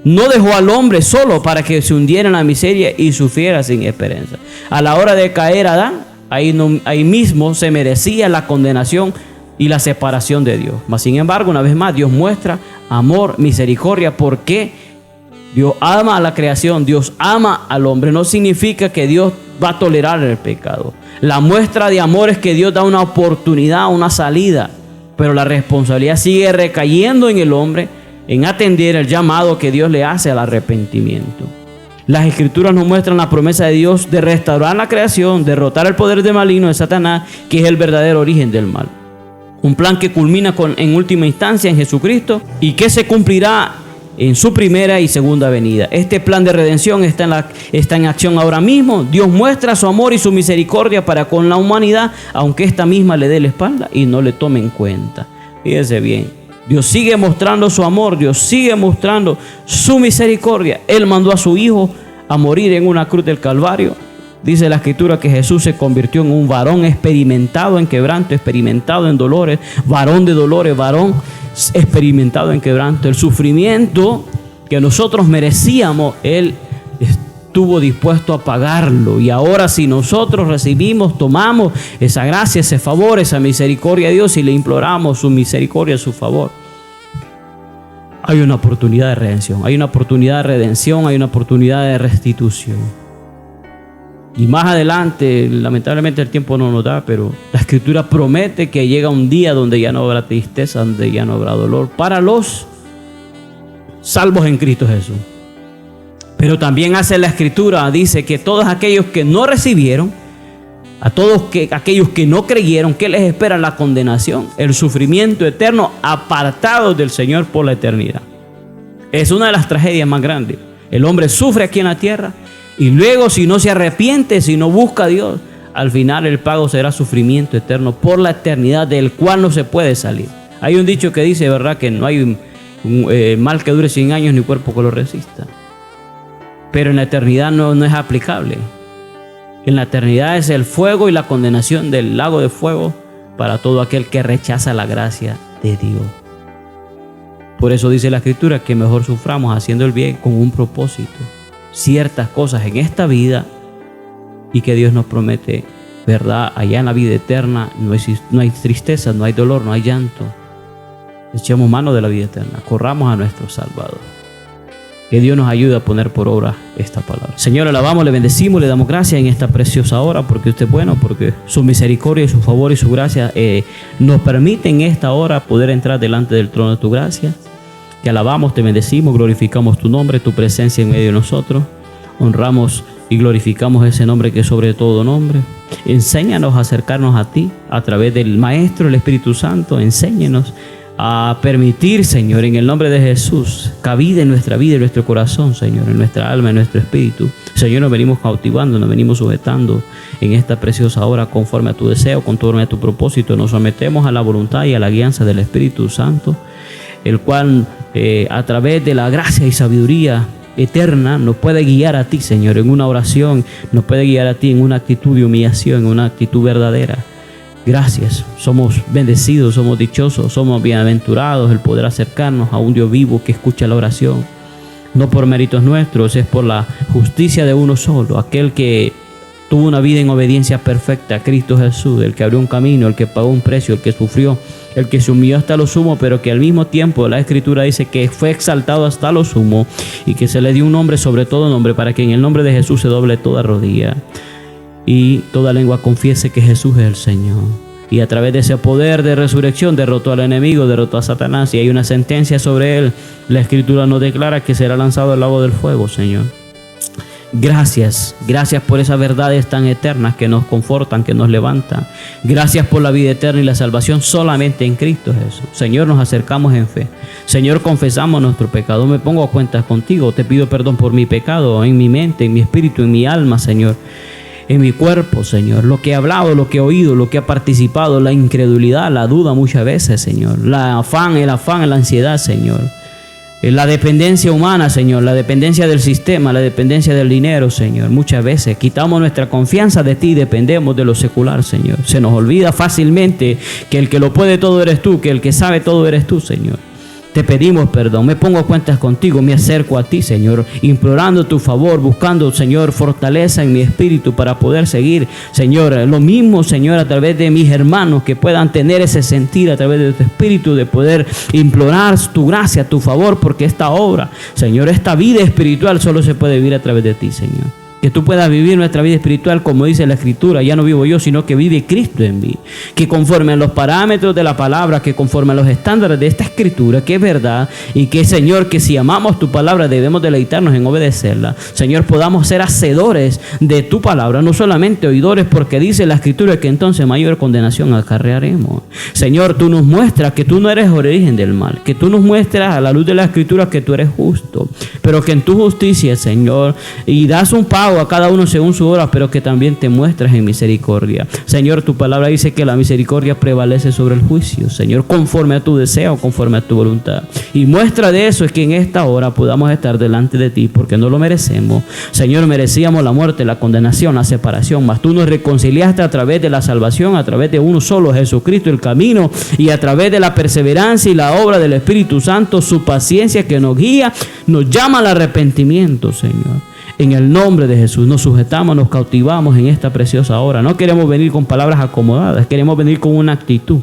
No dejó al hombre solo para que se hundiera en la miseria y sufriera sin esperanza. A la hora de caer Adán, ahí mismo se merecía la condenación y la separación de Dios. Mas sin embargo, una vez más, Dios muestra amor, misericordia, porque Dios ama a la creación, Dios ama al hombre. No significa que Dios va a tolerar el pecado. La muestra de amor es que Dios da una oportunidad, una salida, pero la responsabilidad sigue recayendo en el hombre en atender el llamado que Dios le hace al arrepentimiento. Las Escrituras nos muestran la promesa de Dios de restaurar la creación, derrotar el poder de maligno de Satanás, que es el verdadero origen del mal. Un plan que culmina en última instancia en Jesucristo y que se cumplirá en su primera y segunda venida. Este plan de redención está en acción ahora mismo. Dios muestra su amor y su misericordia para con la humanidad, aunque esta misma le dé la espalda y no le tome en cuenta. Fíjense bien, Dios sigue mostrando su amor, Dios sigue mostrando su misericordia. Él mandó a su Hijo a morir en una cruz del Calvario. Dice la Escritura que Jesús se convirtió en un varón experimentado en quebranto, experimentado en dolores, varón de dolores, varón experimentado en quebranto. El sufrimiento que nosotros merecíamos, Él estuvo dispuesto a pagarlo. Y ahora, si nosotros recibimos, tomamos esa gracia, ese favor, esa misericordia de Dios y le imploramos su misericordia, su favor, hay una oportunidad de redención, hay una oportunidad de redención, hay una oportunidad de restitución. Y más adelante, lamentablemente el tiempo no nos da, pero la Escritura promete que llega un día donde ya no habrá tristeza, donde ya no habrá dolor para los salvos en Cristo Jesús. Pero también hace la Escritura, dice que todos aquellos que no recibieron, aquellos que no creyeron, ¿qué les espera? La condenación, el sufrimiento eterno, apartados del Señor por la eternidad. Es una de las tragedias más grandes. El hombre sufre aquí en la tierra y luego, si no se arrepiente, si no busca a Dios, al final el pago será sufrimiento eterno por la eternidad, del cual no se puede salir. Hay un dicho que dice, ¿verdad?, que no hay mal que dure 100 años ni cuerpo que lo resista. Pero en la eternidad no es aplicable. En la eternidad es el fuego y la condenación del lago de fuego para todo aquel que rechaza la gracia de Dios. Por eso dice la Escritura que mejor suframos haciendo el bien con un propósito, ciertas cosas en esta vida, y que Dios nos promete, ¿verdad? Allá en la vida eterna no hay tristeza, no hay dolor, no hay llanto. Echemos mano de la vida eterna, corramos a nuestro Salvador. Que Dios nos ayude a poner por obra esta palabra. Señor, alabamos, le bendecimos, le damos gracias en esta preciosa hora, porque usted es bueno, porque su misericordia, su favor y su gracia nos permiten en esta hora poder entrar delante del trono de tu gracia. Te alabamos, te bendecimos, glorificamos tu nombre, tu presencia en medio de nosotros. Honramos y glorificamos ese nombre que es sobre todo nombre. Enséñanos a acercarnos a ti a través del Maestro, el Espíritu Santo. Enséñanos a permitir, Señor, en el nombre de Jesús, cabida en nuestra vida, en nuestro corazón, Señor, en nuestra alma, en nuestro espíritu. Señor, nos venimos cautivando, nos venimos sujetando en esta preciosa hora conforme a tu deseo, conforme a tu propósito. Nos sometemos a la voluntad y a la guianza del Espíritu Santo, el cual a través de la gracia y sabiduría eterna nos puede guiar a ti, Señor, en una oración, nos puede guiar a ti en una actitud de humillación, en una actitud verdadera. Gracias, somos bendecidos, somos dichosos, somos bienaventurados el poder acercarnos a un Dios vivo que escucha la oración, no por méritos nuestros, es por la justicia de uno solo, aquel que tuvo una vida en obediencia perfecta a Cristo Jesús, el que abrió un camino, el que pagó un precio, el que sufrió, el que se humilló hasta lo sumo, pero que al mismo tiempo la Escritura dice que fue exaltado hasta lo sumo y que se le dio un nombre sobre todo nombre, para que en el nombre de Jesús se doble toda rodilla y toda lengua confiese que Jesús es el Señor. Y a través de ese poder de resurrección derrotó al enemigo, derrotó a Satanás, y hay una sentencia sobre él. La Escritura nos declara que será lanzado al lago del fuego, Señor. Gracias por esas verdades tan eternas que nos confortan, que nos levantan. Gracias por la vida eterna y la salvación solamente en Cristo Jesús. Señor, nos acercamos en fe. Señor, confesamos nuestro pecado. Me pongo a cuentas contigo. Te pido perdón por mi pecado en mi mente, en mi espíritu, en mi alma, Señor. En mi cuerpo, Señor, lo que he hablado, lo que he oído, lo que he participado, la incredulidad, la duda muchas veces, Señor, el afán, la ansiedad, Señor, la dependencia humana, Señor, la dependencia del sistema, la dependencia del dinero, Señor. Muchas veces quitamos nuestra confianza de ti y dependemos de lo secular, Señor. Se nos olvida fácilmente que el que lo puede todo eres tú, que el que sabe todo eres tú, Señor. Te pedimos perdón, me pongo a cuentas contigo, me acerco a ti, Señor, implorando tu favor, buscando, Señor, fortaleza en mi espíritu para poder seguir, Señor, lo mismo, Señor, a través de mis hermanos, que puedan tener ese sentir a través de tu espíritu, de poder implorar tu gracia, tu favor, porque esta obra, Señor, esta vida espiritual solo se puede vivir a través de ti, Señor. Que tú puedas vivir nuestra vida espiritual como dice la Escritura. Ya no vivo yo, sino que vive Cristo en mí. Que conforme a los parámetros de la palabra, que conforme a los estándares de esta Escritura, que es verdad, y que, Señor, que si amamos tu palabra debemos deleitarnos en obedecerla. Señor, podamos ser hacedores de tu palabra, no solamente oidores, porque dice la Escritura que entonces mayor condenación acarrearemos. Señor, tú nos muestras que tú no eres origen del mal, que tú nos muestras a la luz de la Escritura que tú eres justo, pero que en tu justicia, Señor, y das un pago a cada uno según su obra, pero que también te muestras en misericordia. Señor, tu palabra dice que la misericordia prevalece sobre el juicio, Señor, conforme a tu deseo, conforme a tu voluntad. Y muestra de eso es que en esta hora podamos estar delante de ti, porque no lo merecemos. Señor, merecíamos la muerte, la condenación, la separación, mas tú nos reconciliaste a través de la salvación, a través de uno solo, Jesucristo, el camino, y a través de la perseverancia y la obra del Espíritu Santo, su paciencia que nos guía, nos llama al arrepentimiento, Señor. En el nombre de Jesús nos sujetamos, nos cautivamos en esta preciosa hora. No queremos venir con palabras acomodadas, queremos venir con una actitud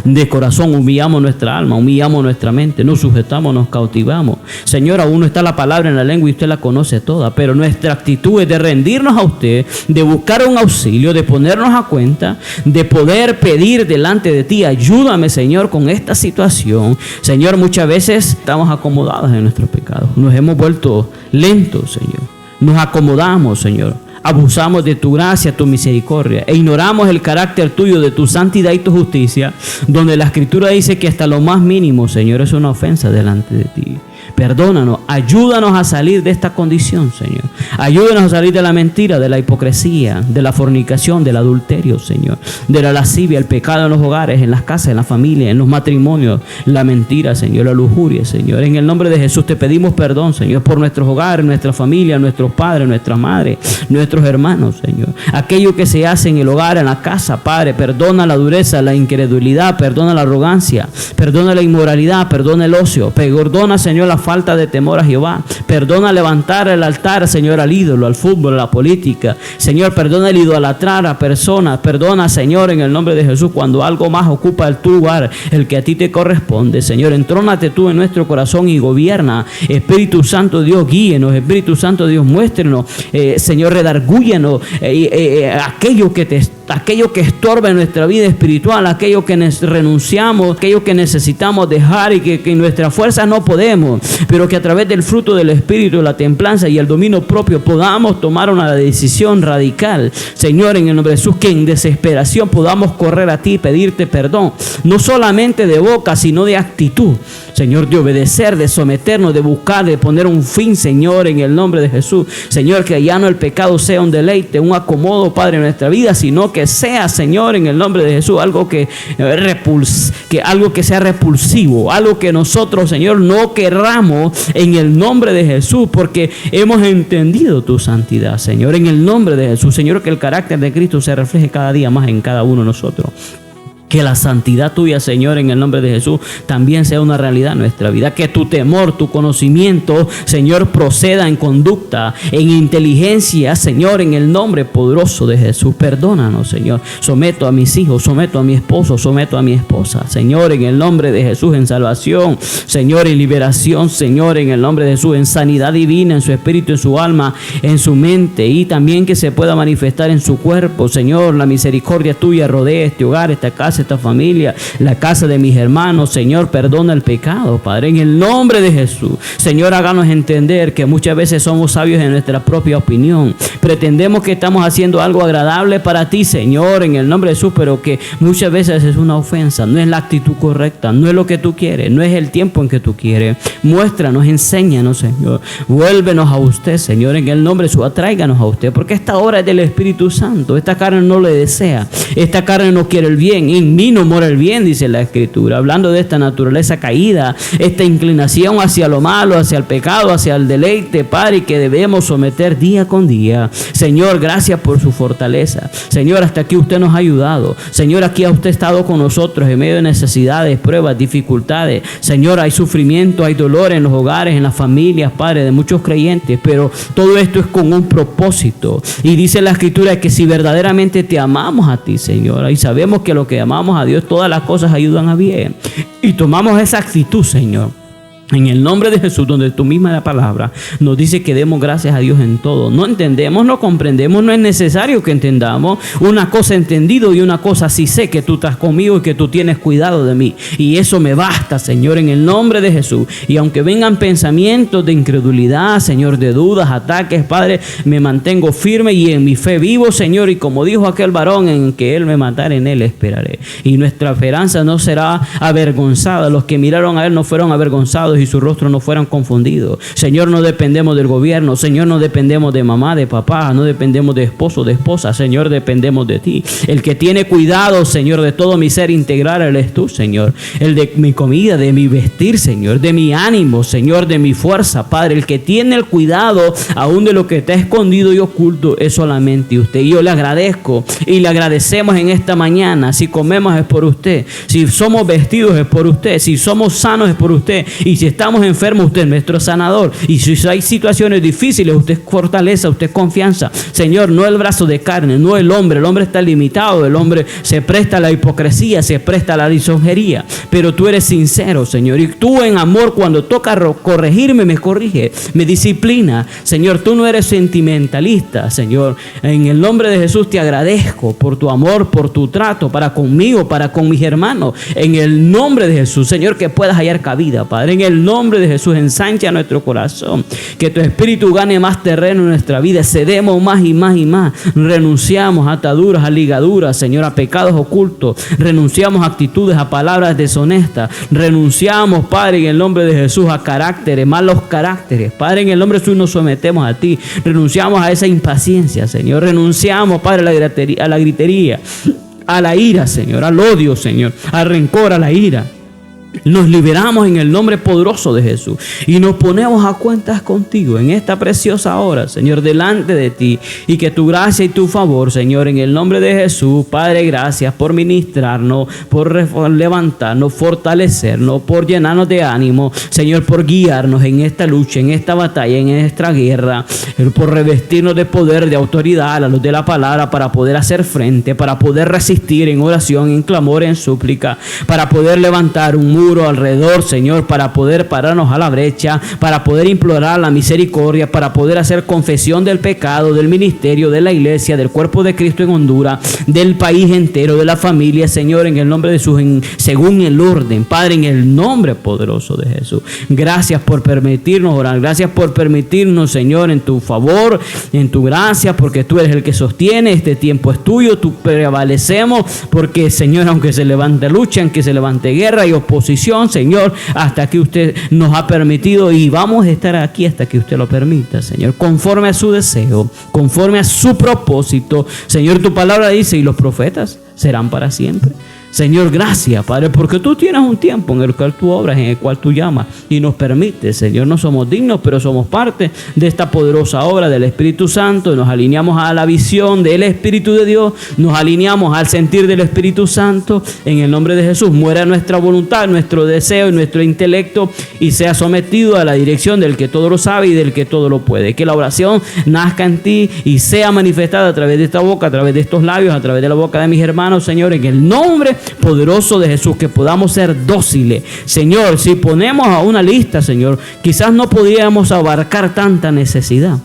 De corazón humillamos nuestra alma, humillamos nuestra mente, nos sujetamos, nos cautivamos. Señor, aún no está la palabra en la lengua y usted la conoce toda, pero nuestra actitud es de rendirnos a usted, de buscar un auxilio, de ponernos a cuenta, de poder pedir delante de ti: ayúdame, Señor, con esta situación. Señor, muchas veces estamos acomodados en nuestros pecados, nos hemos vuelto lentos, Señor, nos acomodamos, Señor. Abusamos de tu gracia, tu misericordia, e ignoramos el carácter tuyo, de tu santidad y tu justicia, donde la Escritura dice que hasta lo más mínimo, Señor, es una ofensa delante de ti. Perdónanos, ayúdanos a salir de esta condición, Señor. Ayúdanos a salir de la mentira, de la hipocresía, de la fornicación, del adulterio, Señor, de la lascivia, el pecado en los hogares, en las casas, en la familia, en los matrimonios, la mentira, Señor, la lujuria, Señor. En el nombre de Jesús te pedimos perdón, Señor, por nuestros hogares, nuestra familia, nuestros padres, nuestras madres, nuestros hermanos, Señor. Aquello que se hace en el hogar, en la casa, Padre, perdona la dureza, la incredulidad, perdona la arrogancia, perdona la inmoralidad, perdona el ocio, perdona, Señor, la falta de temor a Jehová. Perdona levantar el altar, Señor, al ídolo, al fútbol, a la política. Señor, perdona el idolatrar a personas. Perdona, Señor, en el nombre de Jesús, cuando algo más ocupa tu lugar, el que a ti te corresponde. Señor, entrónate tú en nuestro corazón y gobierna. Espíritu Santo Dios, guíenos. Espíritu Santo Dios, muéstrenos. Señor, redargúyenos aquello que estorba en nuestra vida espiritual, aquello que renunciamos, aquello que necesitamos dejar y que en nuestras fuerzas no podemos, pero que a través del fruto del Espíritu, la templanza y el dominio propio podamos tomar una decisión radical, Señor, en el nombre de Jesús, que en desesperación podamos correr a ti y pedirte perdón, no solamente de boca, sino de actitud, Señor, de obedecer, de someternos, de buscar, de poner un fin, Señor, en el nombre de Jesús. Señor, que ya no el pecado sea un deleite, un acomodo, Padre, en nuestra vida, sino que sea, Señor, en el nombre de Jesús, algo que sea repulsivo, algo que nosotros, Señor, no querramos en el nombre de Jesús, porque hemos entendido tu santidad, Señor, en el nombre de Jesús. Señor, que el carácter de Cristo se refleje cada día más en cada uno de nosotros. Que la santidad tuya, Señor, en el nombre de Jesús, también sea una realidad en nuestra vida. Que tu temor, tu conocimiento, Señor, proceda en conducta, en inteligencia, Señor, en el nombre poderoso de Jesús. Perdónanos, Señor. Someto a mis hijos, someto a mi esposo, someto a mi esposa. Señor, en el nombre de Jesús, en salvación, Señor, en liberación, Señor, en el nombre de Jesús, en sanidad divina, en su espíritu, en su alma, en su mente, y también que se pueda manifestar en su cuerpo. Señor, la misericordia tuya rodea este hogar, esta casa, esta familia, la casa de mis hermanos. Señor, perdona el pecado, Padre, en el nombre de Jesús. Señor, háganos entender que muchas veces somos sabios en nuestra propia opinión. Pretendemos que estamos haciendo algo agradable para ti, Señor, en el nombre de Jesús, pero que muchas veces es una ofensa, no es la actitud correcta, no es lo que tú quieres, no es el tiempo en que tú quieres. Muéstranos, enséñanos, Señor. Vuélvenos a usted, Señor, en el nombre de Jesús. Atráiganos a usted, porque esta obra es del Espíritu Santo. Esta carne no le desea, esta carne no quiere el bien. En mí no mora el bien, dice la Escritura, hablando de esta naturaleza caída, esta inclinación hacia lo malo, hacia el pecado, hacia el deleite, Padre, que debemos someter día con día. Señor, gracias por su fortaleza. Señor, hasta aquí usted nos ha ayudado. Señor, aquí usted ha estado con nosotros en medio de necesidades, pruebas, dificultades. Señor, hay sufrimiento, hay dolor en los hogares, en las familias, Padre, de muchos creyentes, pero todo esto es con un propósito. Y dice la Escritura que si verdaderamente te amamos a ti, Señor, y sabemos que lo que amamos a Dios, todas las cosas ayudan a bien, y tomamos esa actitud, Señor, en el nombre de Jesús, donde tú misma la palabra nos dice que demos gracias a Dios en todo. No entendemos, no comprendemos, no es necesario que entendamos. Una cosa he entendido y una cosa sí sé, que tú estás conmigo y que tú tienes cuidado de mí. Y eso me basta, Señor, en el nombre de Jesús. Y aunque vengan pensamientos de incredulidad, Señor, de dudas, ataques, Padre, me mantengo firme y en mi fe vivo, Señor. Y como dijo aquel varón, en que Él me matara, en Él esperaré. Y nuestra esperanza no será avergonzada. Los que miraron a Él no fueron avergonzados y su rostro no fueran confundidos. Señor, no dependemos del gobierno. Señor, no dependemos de mamá, de papá. No dependemos de esposo, de esposa. Señor, dependemos de ti. El que tiene cuidado, Señor, de todo mi ser integral, Él es tú, Señor. El de mi comida, de mi vestir, Señor. De mi ánimo, Señor, de mi fuerza, Padre. El que tiene el cuidado aún de lo que está escondido y oculto es solamente usted. Y yo le agradezco y le agradecemos en esta mañana. Si comemos es por usted. Si somos vestidos es por usted. Si somos sanos es por usted. Y si estamos enfermos, usted es nuestro sanador. Y si hay situaciones difíciles, usted es fortaleza, usted es confianza. Señor, no el brazo de carne, no el hombre está limitado, el hombre se presta a la hipocresía, se presta a la lisonjería, pero tú eres sincero, Señor, y tú en amor, cuando toca corregirme, me corrige, me disciplina. Señor, tú no eres sentimentalista, Señor. En el nombre de Jesús te agradezco por tu amor, por tu trato para conmigo, para con mis hermanos. En el nombre de Jesús, Señor, que puedas hallar cabida, Padre. En el nombre de Jesús, ensancha nuestro corazón, que tu espíritu gane más terreno en nuestra vida, cedemos más y más y más, renunciamos a ataduras, a ligaduras, Señor, a pecados ocultos, renunciamos a actitudes, a palabras deshonestas, renunciamos, Padre, en el nombre de Jesús, a caracteres, malos caracteres, Padre, en el nombre de Jesús nos sometemos a ti, renunciamos a esa impaciencia, Señor, renunciamos, Padre, a la gritería, a la ira, Señor, al odio, Señor, al rencor, a la ira. Nos liberamos en el nombre poderoso de Jesús y nos ponemos a cuentas contigo en esta preciosa hora, Señor, delante de ti, y que tu gracia y tu favor, Señor, en el nombre de Jesús, Padre, gracias por ministrarnos, por levantarnos, fortalecernos, por llenarnos de ánimo, Señor, por guiarnos en esta lucha, en esta batalla, en esta guerra, por revestirnos de poder, de autoridad a la luz de la palabra, para poder hacer frente, para poder resistir en oración, en clamor, en súplica, para poder levantar un muro alrededor, Señor, para poder pararnos a la brecha, para poder implorar la misericordia, para poder hacer confesión del pecado, del ministerio, de la iglesia, del cuerpo de Cristo en Honduras, del país entero, de la familia, Señor, en el nombre de Jesús, según el orden, Padre, en el nombre poderoso de Jesús. Gracias por permitirnos orar, gracias por permitirnos, Señor, en tu favor, en tu gracia, porque tú eres el que sostiene, este tiempo es tuyo, tú prevalecemos, porque, Señor, aunque se levante lucha, aunque se levante guerra y oposición, Señor, hasta que usted nos ha permitido, y vamos a estar aquí hasta que usted lo permita, Señor, conforme a su deseo, conforme a su propósito. Señor, tu palabra dice, y los profetas serán para siempre. Señor, gracias, Padre, porque tú tienes un tiempo en el cual tú obras, en el cual tú llamas y nos permites, Señor. No somos dignos, pero somos parte de esta poderosa obra del Espíritu Santo. Nos alineamos a la visión del Espíritu de Dios, nos alineamos al sentir del Espíritu Santo. En el nombre de Jesús, muera nuestra voluntad, nuestro deseo y nuestro intelecto, y sea sometido a la dirección del que todo lo sabe y del que todo lo puede. Que la oración nazca en ti y sea manifestada a través de esta boca, a través de estos labios, a través de la boca de mis hermanos, Señor, en el nombre poderoso de Jesús, que podamos ser dóciles. Señor, si ponemos a una lista, Señor, quizás no podríamos abarcar tanta necesidad,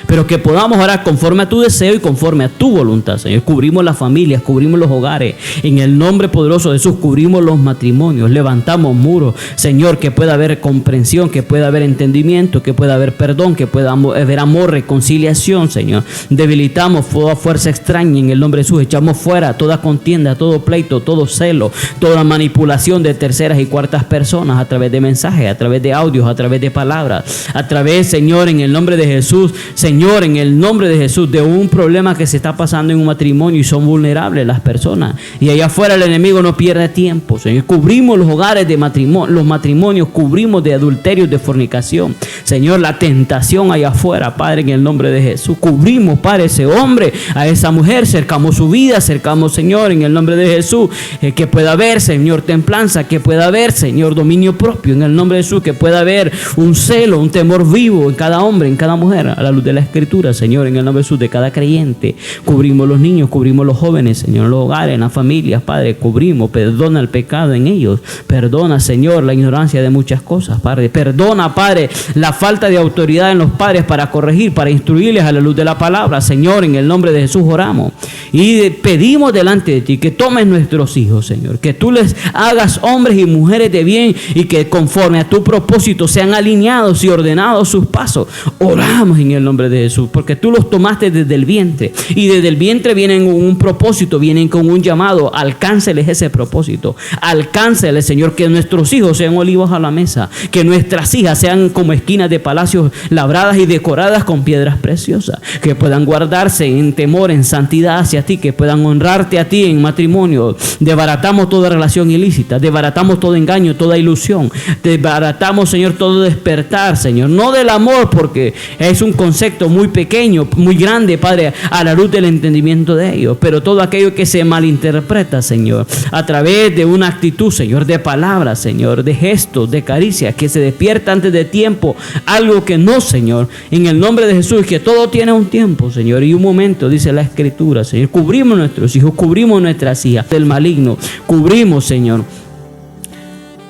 pero que podamos orar conforme a tu deseo y conforme a tu voluntad, Señor. Cubrimos las familias, cubrimos los hogares, en el nombre poderoso de Jesús, cubrimos los matrimonios, levantamos muros, Señor, que pueda haber comprensión, que pueda haber entendimiento, que pueda haber perdón, que pueda haber amor, reconciliación, Señor. Debilitamos toda fuerza extraña en el nombre de Jesús, echamos fuera toda contienda, todo pleito, todo celo, toda manipulación de terceras y cuartas personas a través de mensajes, a través de audios, a través de palabras, a través, Señor, en el nombre de Jesús, Señor, en el nombre de Jesús, de un problema que se está pasando en un matrimonio y son vulnerables las personas. Y allá afuera el enemigo no pierde tiempo, Señor. Cubrimos los hogares de matrimonio, los matrimonios, cubrimos de adulterios, de fornicación. Señor, la tentación allá afuera, Padre, en el nombre de Jesús. Cubrimos, Padre, ese hombre, a esa mujer, cercamos su vida, cercamos, Señor, en el nombre de Jesús, que pueda haber, Señor, templanza, que pueda haber, Señor, dominio propio, en el nombre de Jesús, que pueda haber un celo, un temor vivo en cada hombre, en cada mujer, a la luz de la Escritura, Señor, en el nombre de Jesús, de cada creyente. Cubrimos los niños, cubrimos los jóvenes, Señor, en los hogares, en las familias, Padre, cubrimos, perdona el pecado en ellos, perdona, Señor, la ignorancia de muchas cosas, Padre, perdona, Padre, la falta de autoridad en los padres para corregir, para instruirles a la luz de la palabra, Señor, en el nombre de Jesús oramos y pedimos delante de ti que tomes nuestros hijos, Señor, que tú les hagas hombres y mujeres de bien y que conforme a tu propósito sean alineados y ordenados sus pasos. Oramos en el nombre de Jesús, porque tú los tomaste desde el vientre, y desde el vientre vienen con un propósito, vienen con un llamado. Alcánceles ese propósito, alcánceles, Señor, que nuestros hijos sean olivos a la mesa, que nuestras hijas sean como esquinas de palacios labradas y decoradas con piedras preciosas, que puedan guardarse en temor, en santidad hacia ti, que puedan honrarte a ti en matrimonio. Desbaratamos toda relación ilícita, desbaratamos todo engaño, toda ilusión, desbaratamos, Señor, todo despertar, Señor, no del amor, porque es un concepto manifiesto, muy pequeño, muy grande, Padre, a la luz del entendimiento de ellos. Pero todo aquello que se malinterpreta, Señor, a través de una actitud, Señor, de palabras, Señor, de gestos, de caricias, que se despierta antes de tiempo, algo que no, Señor, en el nombre de Jesús, que todo tiene un tiempo, Señor, y un momento, dice la Escritura, Señor. Cubrimos nuestros hijos, cubrimos nuestras hijas del maligno, cubrimos, Señor,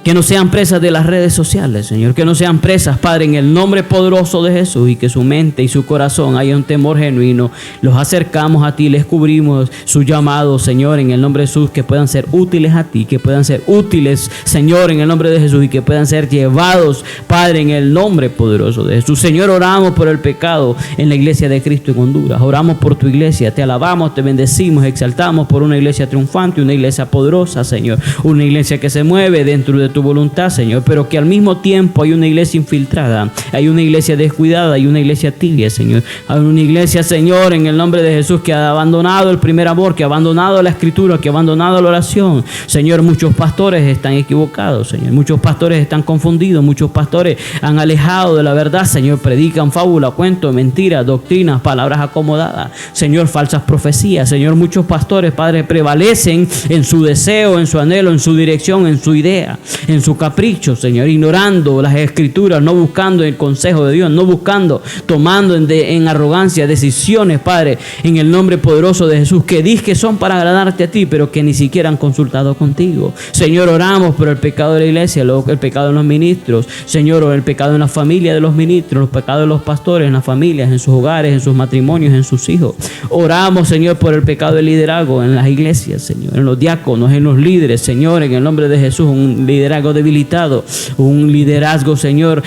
que no sean presas de las redes sociales, Señor, que no sean presas, Padre, en el nombre poderoso de Jesús, y que su mente y su corazón haya un temor genuino. Los acercamos a ti, les cubrimos su llamado, Señor, en el nombre de Jesús, que puedan ser útiles a ti, que puedan ser útiles, Señor, en el nombre de Jesús, y que puedan ser llevados, Padre, en el nombre poderoso de Jesús. Señor, oramos por el pecado en la iglesia de Cristo en Honduras, oramos por tu iglesia, te alabamos, te bendecimos, exaltamos por una iglesia triunfante, una iglesia poderosa, Señor, una iglesia que se mueve dentro de tu voluntad, Señor, pero que al mismo tiempo hay una iglesia infiltrada, hay una iglesia descuidada, hay una iglesia tibia, Señor, hay una iglesia, Señor, en el nombre de Jesús, que ha abandonado el primer amor, que ha abandonado la Escritura, que ha abandonado la oración. Señor, muchos pastores están equivocados, Señor, muchos pastores están confundidos, muchos pastores han alejado de la verdad, Señor, predican fábula, cuentos, mentiras, doctrinas, palabras acomodadas, Señor, falsas profecías, Señor, muchos pastores, Padre, prevalecen en su deseo, en su anhelo, en su dirección, en su idea, en su capricho, Señor, ignorando las Escrituras, no buscando el consejo de Dios, no buscando, tomando en arrogancia decisiones, Padre, en el nombre poderoso de Jesús, que dices que son para agradarte a ti, pero que ni siquiera han consultado contigo. Señor, oramos por el pecado de la iglesia, el pecado de los ministros, Señor, el pecado en la familia de los ministros, los pecados de los pastores, en las familias, en sus hogares, en sus matrimonios, en sus hijos. Oramos, Señor, por el pecado del liderazgo en las iglesias, Señor, en los diáconos, en los líderes, Señor, en el nombre de Jesús, un liderazgo debilitado, un liderazgo, Señor,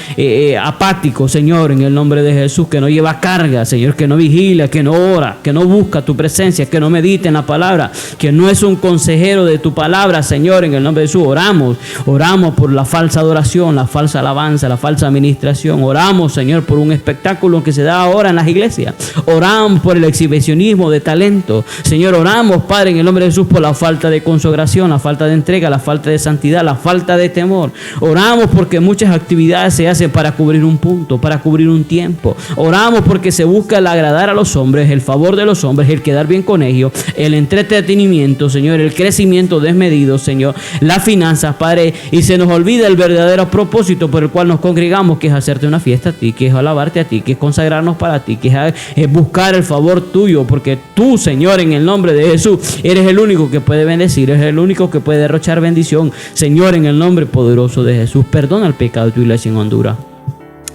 apático, Señor, en el nombre de Jesús, que no lleva carga, Señor, que no vigila, que no ora, que no busca tu presencia, que no medita en la palabra, que no es un consejero de tu palabra, Señor, en el nombre de Jesús. Oramos por la falsa adoración, la falsa alabanza, la falsa administración. Oramos, Señor, por un espectáculo que se da ahora en las iglesias. Oramos por el exhibicionismo de talento, Señor. Oramos, Padre, en el nombre de Jesús, por la falta de consagración, la falta de entrega, la falta de santidad, la falta de temor. Oramos porque muchas actividades se hacen para cubrir un punto, para cubrir un tiempo. Oramos porque se busca el agradar a los hombres, el favor de los hombres, el quedar bien con ellos, el entretenimiento, Señor, el crecimiento desmedido, Señor, las finanzas, Padre, y se nos olvida el verdadero propósito por el cual nos congregamos, que es hacerte una fiesta a ti, que es alabarte a ti, que es consagrarnos para ti, que es buscar el favor tuyo, porque tú, Señor, en el nombre de Jesús, eres el único que puede bendecir, eres el único que puede derrochar bendición, Señor, en el nombre poderoso de Jesús. Perdona el pecado de tu iglesia en Honduras.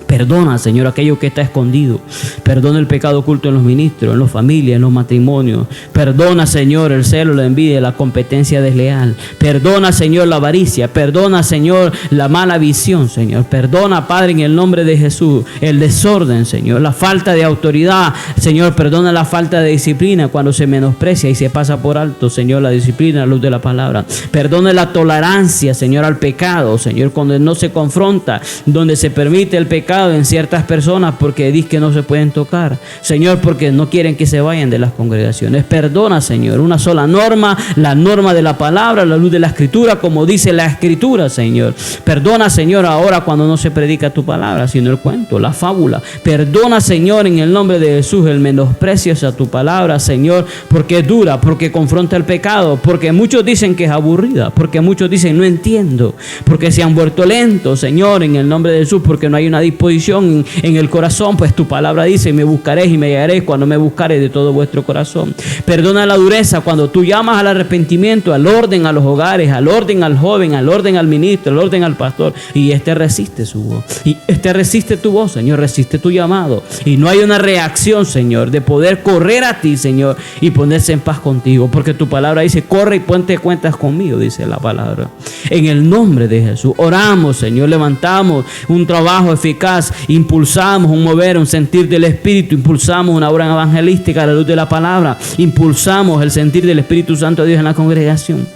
Perdona, Señor, aquello que está escondido. Perdona el pecado oculto en los ministros, en las familias, en los matrimonios. Perdona, Señor, el celo, la envidia, la competencia desleal. Perdona, Señor, la avaricia. Perdona, Señor, la mala visión, Señor. Perdona, Padre, en el nombre de Jesús, el desorden, Señor, la falta de autoridad. Señor, perdona la falta de disciplina cuando se menosprecia y se pasa por alto, Señor, la disciplina a la luz de la palabra. Perdona la tolerancia, Señor, al pecado, Señor, cuando no se confronta, donde se permite el pecado en ciertas personas porque dicen que no se pueden tocar, Señor, porque no quieren que se vayan de las congregaciones. Perdona, Señor, una sola norma, la norma de la palabra, la luz de la Escritura, como dice la Escritura, Señor. Perdona, Señor, ahora cuando no se predica tu palabra, sino el cuento, la fábula. Perdona, Señor, en el nombre de Jesús, el menosprecio hacia tu palabra, Señor, porque es dura, porque confronta el pecado, porque muchos dicen que es aburrida, porque muchos dicen no entiendo, porque se han vuelto lentos, Señor, en el nombre de Jesús, porque no hay una disposición en el corazón, pues tu palabra dice: me buscaréis y me hallaréis cuando me buscaréis de todo vuestro corazón. Perdona la dureza cuando tú llamas al arrepentimiento, al orden a los hogares, al orden al joven, al orden al ministro, al orden al pastor, y resiste su voz, y resiste tu voz, Señor, resiste tu llamado, y no hay una reacción, Señor, de poder correr a ti, Señor, y ponerse en paz contigo, porque tu palabra dice: corre y ponte cuentas conmigo, dice la palabra. En el nombre de Jesús oramos, Señor, levantamos un trabajo eficaz, impulsamos un mover, un sentir del Espíritu, impulsamos una obra evangelística a la luz de la palabra, impulsamos el sentir del Espíritu Santo de Dios en la congregación.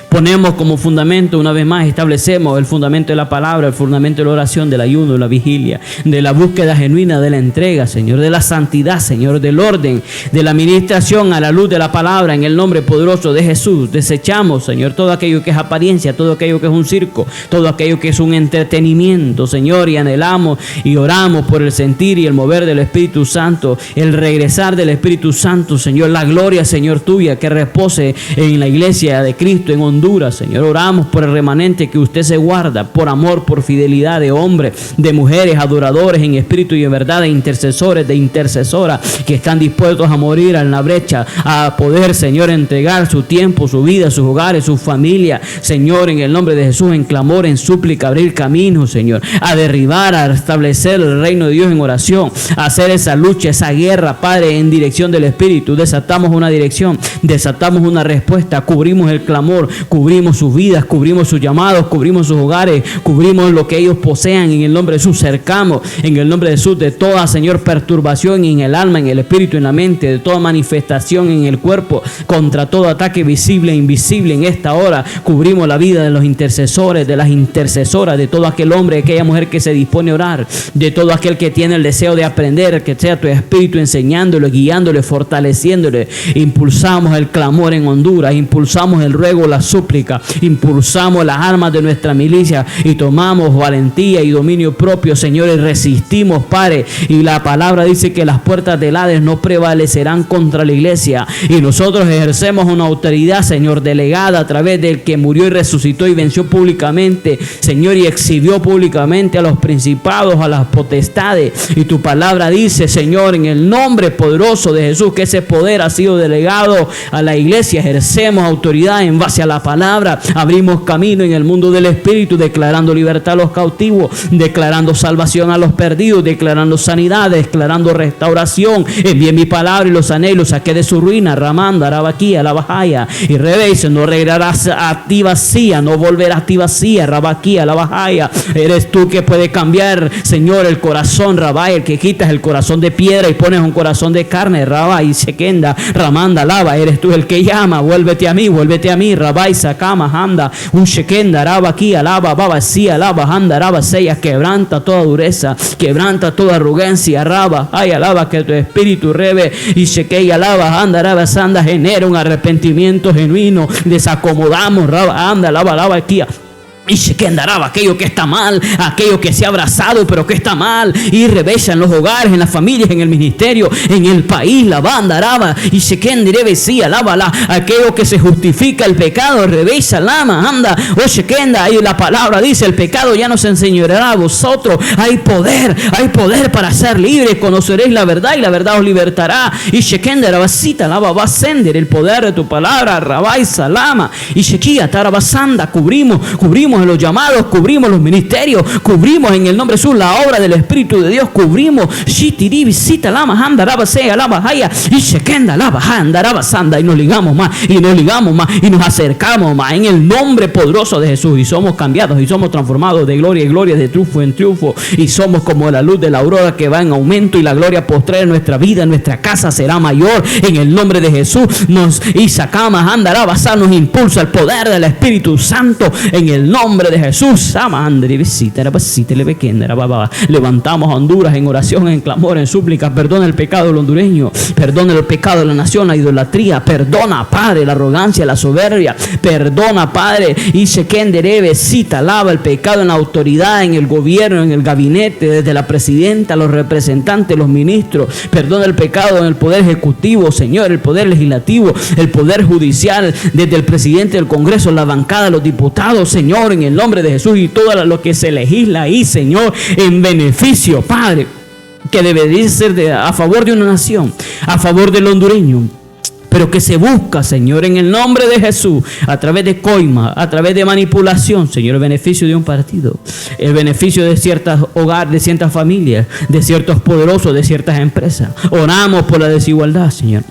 Ponemos como fundamento, una vez más, establecemos el fundamento de la palabra, el fundamento de la oración, del ayuno, de la vigilia, de la búsqueda genuina, de la entrega, Señor, de la santidad, Señor, del orden, de la administración a la luz de la palabra, en el nombre poderoso de Jesús. Desechamos, Señor, todo aquello que es apariencia, todo aquello que es un circo, todo aquello que es un entretenimiento, Señor, y anhelamos y oramos por el sentir y el mover del Espíritu Santo, el regresar del Espíritu Santo, Señor, la gloria, Señor, tuya, que repose en la iglesia de Cristo en Honduras, Señor. Oramos por el remanente que usted se guarda, por amor, por fidelidad de hombres, de mujeres, adoradores en espíritu y en verdad, de intercesores, de intercesoras, que están dispuestos a morir en la brecha, a poder, Señor, entregar su tiempo, su vida, sus hogares, su familia, Señor, en el nombre de Jesús, en clamor, en súplica, abrir caminos, Señor, a derribar, a restablecer el reino de Dios en oración, a hacer esa lucha, esa guerra, Padre, en dirección del Espíritu. Desatamos una dirección, desatamos una respuesta, cubrimos el clamor, cubrimos sus vidas, cubrimos sus llamados, cubrimos sus hogares, cubrimos lo que ellos posean en el nombre de Jesús. Cercamos en el nombre de Jesús de toda, Señor, perturbación en el alma, en el espíritu, en la mente, de toda manifestación en el cuerpo, contra todo ataque visible e invisible. En esta hora cubrimos la vida de los intercesores, de las intercesoras, de todo aquel hombre, aquella mujer que se dispone a orar, de todo aquel que tiene el deseo de aprender, que sea tu espíritu enseñándole, guiándole, fortaleciéndole. Impulsamos el clamor en Honduras, impulsamos el ruego, la súplica, impulsamos las armas de nuestra milicia y tomamos valentía y dominio propio, Señor, y resistimos, Padre. Y la palabra dice que las puertas del Hades no prevalecerán contra la iglesia, y nosotros ejercemos una autoridad, Señor, delegada a través del que murió y resucitó y venció públicamente, Señor, y exhibió públicamente a los principados, a las potestades. Y tu palabra dice, Señor, en el nombre poderoso de Jesús, que ese poder ha sido delegado a la iglesia. Ejercemos autoridad en base a la palabra, abrimos camino en el mundo del Espíritu, declarando libertad a los cautivos, declarando salvación a los perdidos, declarando sanidad, declarando restauración. Envié mi palabra y los sané y los saqué de su ruina. Ramanda, Rabaquía, Labajaya, y revés, no regresarás a ti vacía, no volverás a ti vacía, Rabaquía, Labajaya. Eres tú que puede cambiar, Señor, el corazón, Rabay, el que quitas el corazón de piedra y pones un corazón de carne, Rabay, Sequenda, Ramanda, Lava. Eres tú el que llama, vuélvete a mí, Rabay, Sacama, Handa, un Shekenda, Raba aquí, alaba, Baba, sí, alaba, Handa, Raba, Seya, quebranta toda dureza, quebranta toda arrogancia, Raba, ay, alaba, que tu espíritu rebe, y Shekei, alaba, Handa, Raba, Sanda, genera un arrepentimiento genuino, desacomodamos, Raba, Handa, alaba, aquí. Y se quedará aquello que está mal, aquello que se ha abrazado pero que está mal, y revesa en los hogares, en las familias, en el ministerio, en el país, la banda araba, y se quedará, sí, alábala, aquello que se justifica el pecado, revesa, lama, anda, o se queda, ahí la palabra dice, el pecado ya no se enseñoreará a vosotros, hay poder para ser libres, conoceréis la verdad y la verdad os libertará, y se quedará, vasita, lava, va a ascender el poder de tu palabra, rabai, salama, y se quia, tarabasanda, cubrimos en los llamados, cubrimos los ministerios, cubrimos en el nombre de Jesús la obra del Espíritu de Dios, cubrimos shitiri visita lama handa raba sea lama haya y shekenda lava handa raba sanda, y nos ligamos más y nos acercamos más en el nombre poderoso de Jesús, y somos cambiados y somos transformados de gloria en gloria, de triunfo en triunfo, y somos como la luz de la aurora que va en aumento, y la gloria postrera en nuestra vida, en nuestra casa será mayor en el nombre de Jesús. Nos y sacamos handa raba, nos impulsa el poder del Espíritu Santo en el nombre de Jesús. Levantamos a Honduras en oración, en clamor, en súplica. Perdona el pecado del hondureño, perdona el pecado de la nación, la idolatría, perdona, Padre, la arrogancia, la soberbia, perdona, Padre, y lava el pecado en la autoridad, en el gobierno, en el gabinete, desde la presidenta, los representantes, los ministros. Perdona el pecado en el poder ejecutivo, Señor, el poder legislativo, el poder judicial, desde el presidente del Congreso, la bancada, los diputados, Señor, en el nombre de Jesús, y todo lo que se legisla ahí, Señor, en beneficio, Padre, que debería ser a favor de una nación, a favor del hondureño, pero que se busca, Señor, en el nombre de Jesús, a través de coima, a través de manipulación, Señor, el beneficio de un partido, el beneficio de ciertos hogares, de ciertas familias, de ciertos poderosos, de ciertas empresas. Oramos por la desigualdad, Señor.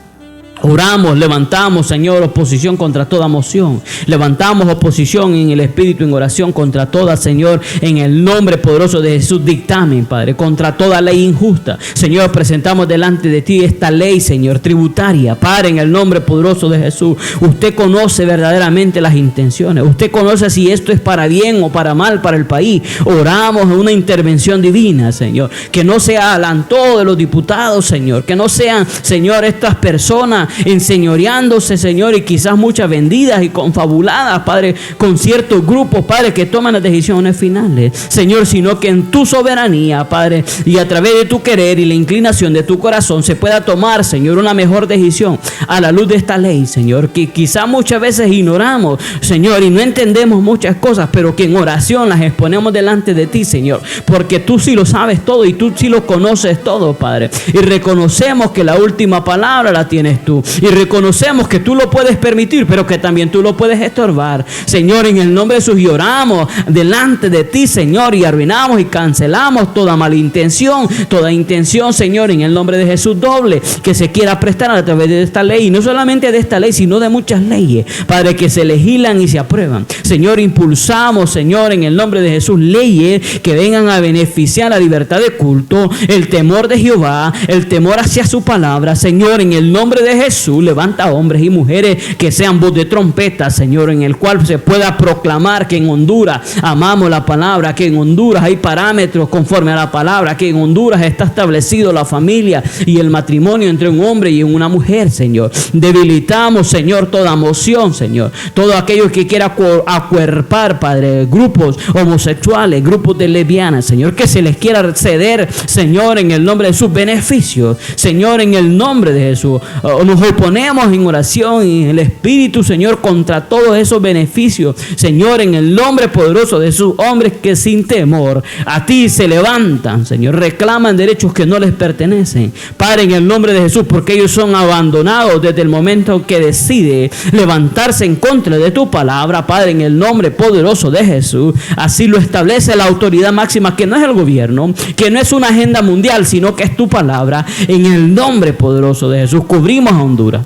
Oramos, levantamos, Señor, oposición contra toda moción. Levantamos oposición en el Espíritu, en oración contra toda, Señor, en el nombre poderoso de Jesús, dictamen, Padre, contra toda ley injusta. Señor, presentamos delante de ti esta ley, Señor, tributaria. Padre, en el nombre poderoso de Jesús, usted conoce verdaderamente las intenciones. Usted conoce si esto es para bien o para mal para el país. Oramos en una intervención divina, Señor. Que no sea el antojo de los diputados, Señor. Que no sean, Señor, estas personas enseñoreándose, Señor, y quizás muchas vendidas y confabuladas, Padre, con ciertos grupos, Padre, que toman las decisiones finales, Señor, sino que en tu soberanía, Padre, y a través de tu querer y la inclinación de tu corazón se pueda tomar, Señor, una mejor decisión a la luz de esta ley, Señor, que quizás muchas veces ignoramos, Señor, y no entendemos muchas cosas, pero que en oración las exponemos delante de ti, Señor, porque tú sí lo sabes todo y tú sí lo conoces todo, Padre, y reconocemos que la última palabra la tienes tú. Y reconocemos que tú lo puedes permitir, pero que también tú lo puedes estorbar, Señor, en el nombre de Jesús. Y oramos delante de ti, Señor, y arruinamos y cancelamos toda mala intención, toda intención, Señor, en el nombre de Jesús, doble que se quiera prestar a través de esta ley. Y no solamente de esta ley, sino de muchas leyes, Padre, que se legislan y se aprueban. Señor, impulsamos, Señor, en el nombre de Jesús, leyes que vengan a beneficiar la libertad de culto, el temor de Jehová, el temor hacia su palabra, Señor, en el nombre de Jesús. Levanta hombres y mujeres que sean voz de trompeta, Señor, en el cual se pueda proclamar que en Honduras amamos la palabra, que en Honduras hay parámetros conforme a la palabra, que en Honduras está establecido la familia y el matrimonio entre un hombre y una mujer, Señor. Debilitamos, Señor, toda moción, Señor, todo aquello que quiera acuerpar, Padre, grupos homosexuales, grupos de lesbianas, Señor, que se les quiera ceder, Señor, en el nombre de sus beneficios, Señor, en el nombre de Jesús. Nos oponemos en oración y en el Espíritu, Señor, contra todos esos beneficios, Señor, en el nombre poderoso de sus hombres que sin temor a ti se levantan, Señor, reclaman derechos que no les pertenecen, Padre, en el nombre de Jesús, porque ellos son abandonados desde el momento que decide levantarse en contra de tu palabra, Padre, en el nombre poderoso de Jesús. Así lo establece la autoridad máxima, que no es el gobierno, que no es una agenda mundial, sino que es tu palabra, en el nombre poderoso de Jesús. Cubrimos a Honduras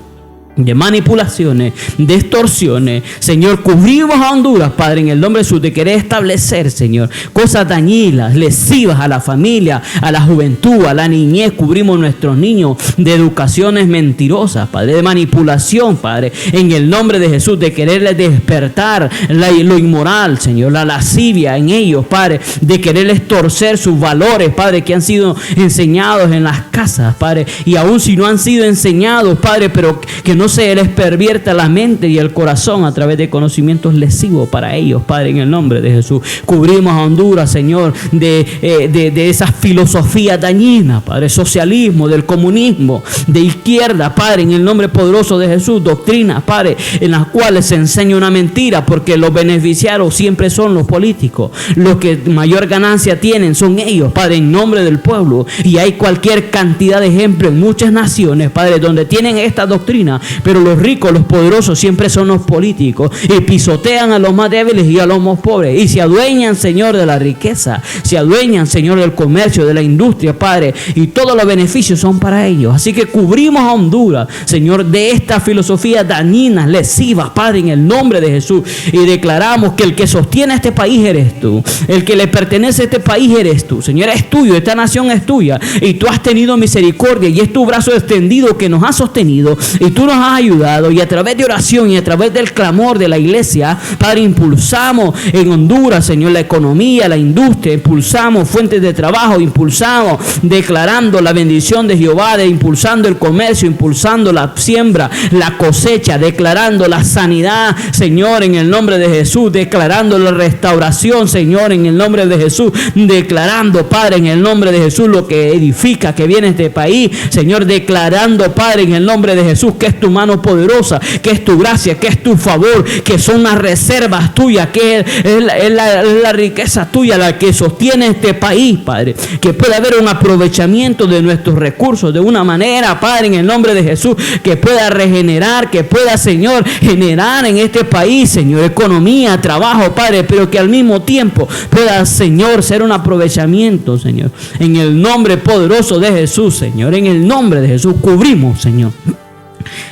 de manipulaciones, de extorsiones, Señor, cubrimos a Honduras, Padre, en el nombre de Jesús, de querer establecer, Señor, cosas dañinas, lesivas a la familia, a la juventud, a la niñez. Cubrimos nuestros niños de educaciones mentirosas, Padre, de manipulación, Padre, en el nombre de Jesús, de quererles despertar lo inmoral, Señor, la lascivia en ellos, Padre, de quererles torcer sus valores, Padre, que han sido enseñados en las casas, Padre, y aún si no han sido enseñados, Padre, pero que no se les pervierta la mente y el corazón a través de conocimientos lesivos para ellos, Padre, en el nombre de Jesús. Cubrimos a Honduras, Señor, de esas filosofías dañinas, Padre, socialismo, del comunismo, de izquierda, Padre, en el nombre poderoso de Jesús, doctrinas, Padre, en las cuales se enseña una mentira, porque los beneficiarios siempre son los políticos, los que mayor ganancia tienen son ellos, Padre, en nombre del pueblo. Y hay cualquier cantidad de ejemplos en muchas naciones, Padre, donde tienen esta doctrina, pero los ricos, los poderosos siempre son los políticos, y pisotean a los más débiles y a los más pobres, y se adueñan, Señor, de la riqueza, se adueñan, Señor, del comercio, de la industria, Padre, y todos los beneficios son para ellos. Así que cubrimos a Honduras, Señor, de esta filosofía dañina, lesiva, Padre, en el nombre de Jesús, y declaramos que el que sostiene a este país eres tú, el que le pertenece a este país eres tú, Señor, es tuyo, esta nación es tuya, y tú has tenido misericordia, y es tu brazo extendido que nos ha sostenido, y tú nos has ayudado, y a través de oración y a través del clamor de la iglesia, Padre, impulsamos en Honduras, Señor, la economía, la industria, impulsamos fuentes de trabajo, impulsamos declarando la bendición de Jehová, impulsando el comercio, impulsando la siembra, la cosecha, declarando la sanidad, Señor, en el nombre de Jesús, declarando la restauración, Señor, en el nombre de Jesús, declarando, Padre, en el nombre de Jesús, lo que edifica, que viene este país, Señor, declarando, Padre, en el nombre de Jesús, que es tu mano poderosa, que es tu gracia, que es tu favor, que son las reservas tuyas, que es la riqueza tuya la que sostiene este país, Padre, que pueda haber un aprovechamiento de nuestros recursos de una manera, Padre, en el nombre de Jesús, que pueda regenerar, que pueda, Señor, generar en este país, Señor, economía, trabajo, Padre, pero que al mismo tiempo pueda, Señor, ser un aprovechamiento, Señor, en el nombre poderoso de Jesús, Señor, en el nombre de Jesús. Cubrimos, Señor,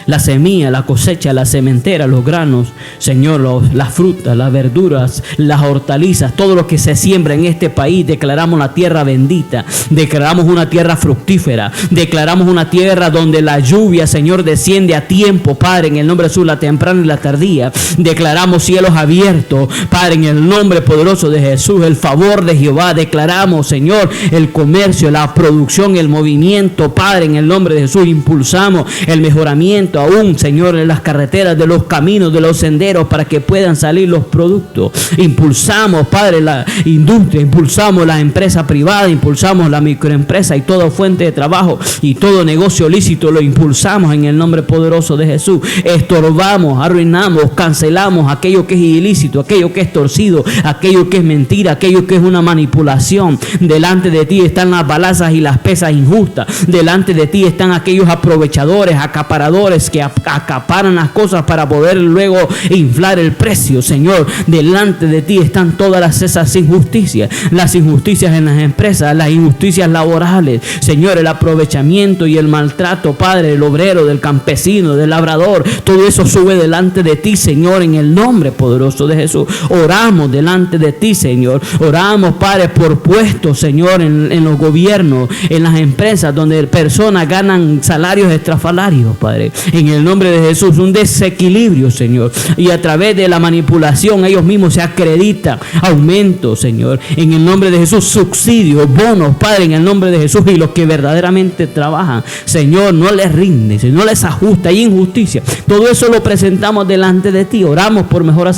La semilla, la cosecha, la sementera, los granos, Señor, las frutas, las verduras, las hortalizas, todo lo que se siembra en este país. Declaramos la tierra bendita, declaramos una tierra fructífera, declaramos una tierra donde la lluvia, Señor, desciende a tiempo, Padre, en el nombre de Jesús, la temprana y la tardía. Declaramos cielos abiertos, Padre, en el nombre poderoso de Jesús, el favor de Jehová. Declaramos, Señor, el comercio, la producción, el movimiento, Padre, en el nombre de Jesús. Impulsamos el mejoramiento aún, Señor, en las carreteras, de los caminos, de los senderos, para que puedan salir los productos. Impulsamos, Padre, la industria, impulsamos la empresa privada, impulsamos la microempresa y toda fuente de trabajo y todo negocio lícito lo impulsamos en el nombre poderoso de Jesús. Estorbamos, arruinamos, cancelamos aquello que es ilícito, aquello que es torcido, aquello que es mentira, aquello que es una manipulación. Delante de ti están las balanzas y las pesas injustas. Delante de ti están aquellos aprovechadores, acaparadores que acaparan las cosas para poder luego inflar el precio. Señor, delante de ti están todas esas injusticias, las injusticias en las empresas, las injusticias laborales, Señor, el aprovechamiento y el maltrato, Padre, del obrero, del campesino, del labrador, todo eso sube delante de ti, Señor, en el nombre poderoso de Jesús. Oramos delante de ti, Señor, oramos, Padre, por puestos, Señor, en los gobiernos, en las empresas donde personas ganan salarios estrafalarios, Padre. En el nombre de Jesús, un desequilibrio, Señor, y a través de la manipulación ellos mismos se acreditan aumento, Señor, en el nombre de Jesús, subsidios, bonos, Padre, en el nombre de Jesús. Y los que verdaderamente trabajan, Señor, no les rinde, no les ajusta, hay injusticia. Todo eso lo presentamos delante de ti. Oramos por mejoras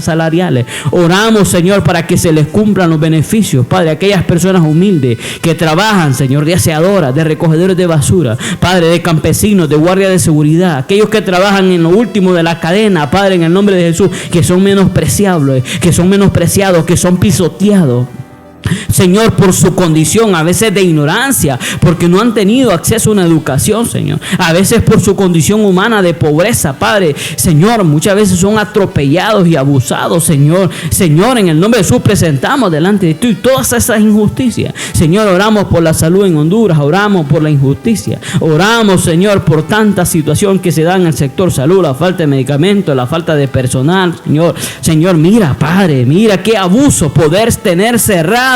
salariales, oramos, Señor, para que se les cumplan los beneficios, Padre, aquellas personas humildes que trabajan, Señor, de aseadoras, de recogedores de basura, Padre, de campesinos, de guardia de seguridad, aquellos que trabajan en lo último de la cadena, Padre, en el nombre de Jesús, que son menospreciables, que son menospreciados, que son pisoteados, Señor, por su condición a veces de ignorancia, porque no han tenido acceso a una educación, Señor, a veces por su condición humana de pobreza, Padre, Señor, muchas veces son atropellados y abusados, Señor, en el nombre de Jesús presentamos delante de ti todas esas injusticias, Señor. Oramos por la salud en Honduras, oramos por la injusticia, oramos, Señor, por tanta situación que se da en el sector salud, la falta de medicamentos, la falta de personal, Señor, mira, Padre, mira qué abuso poder tener cerrado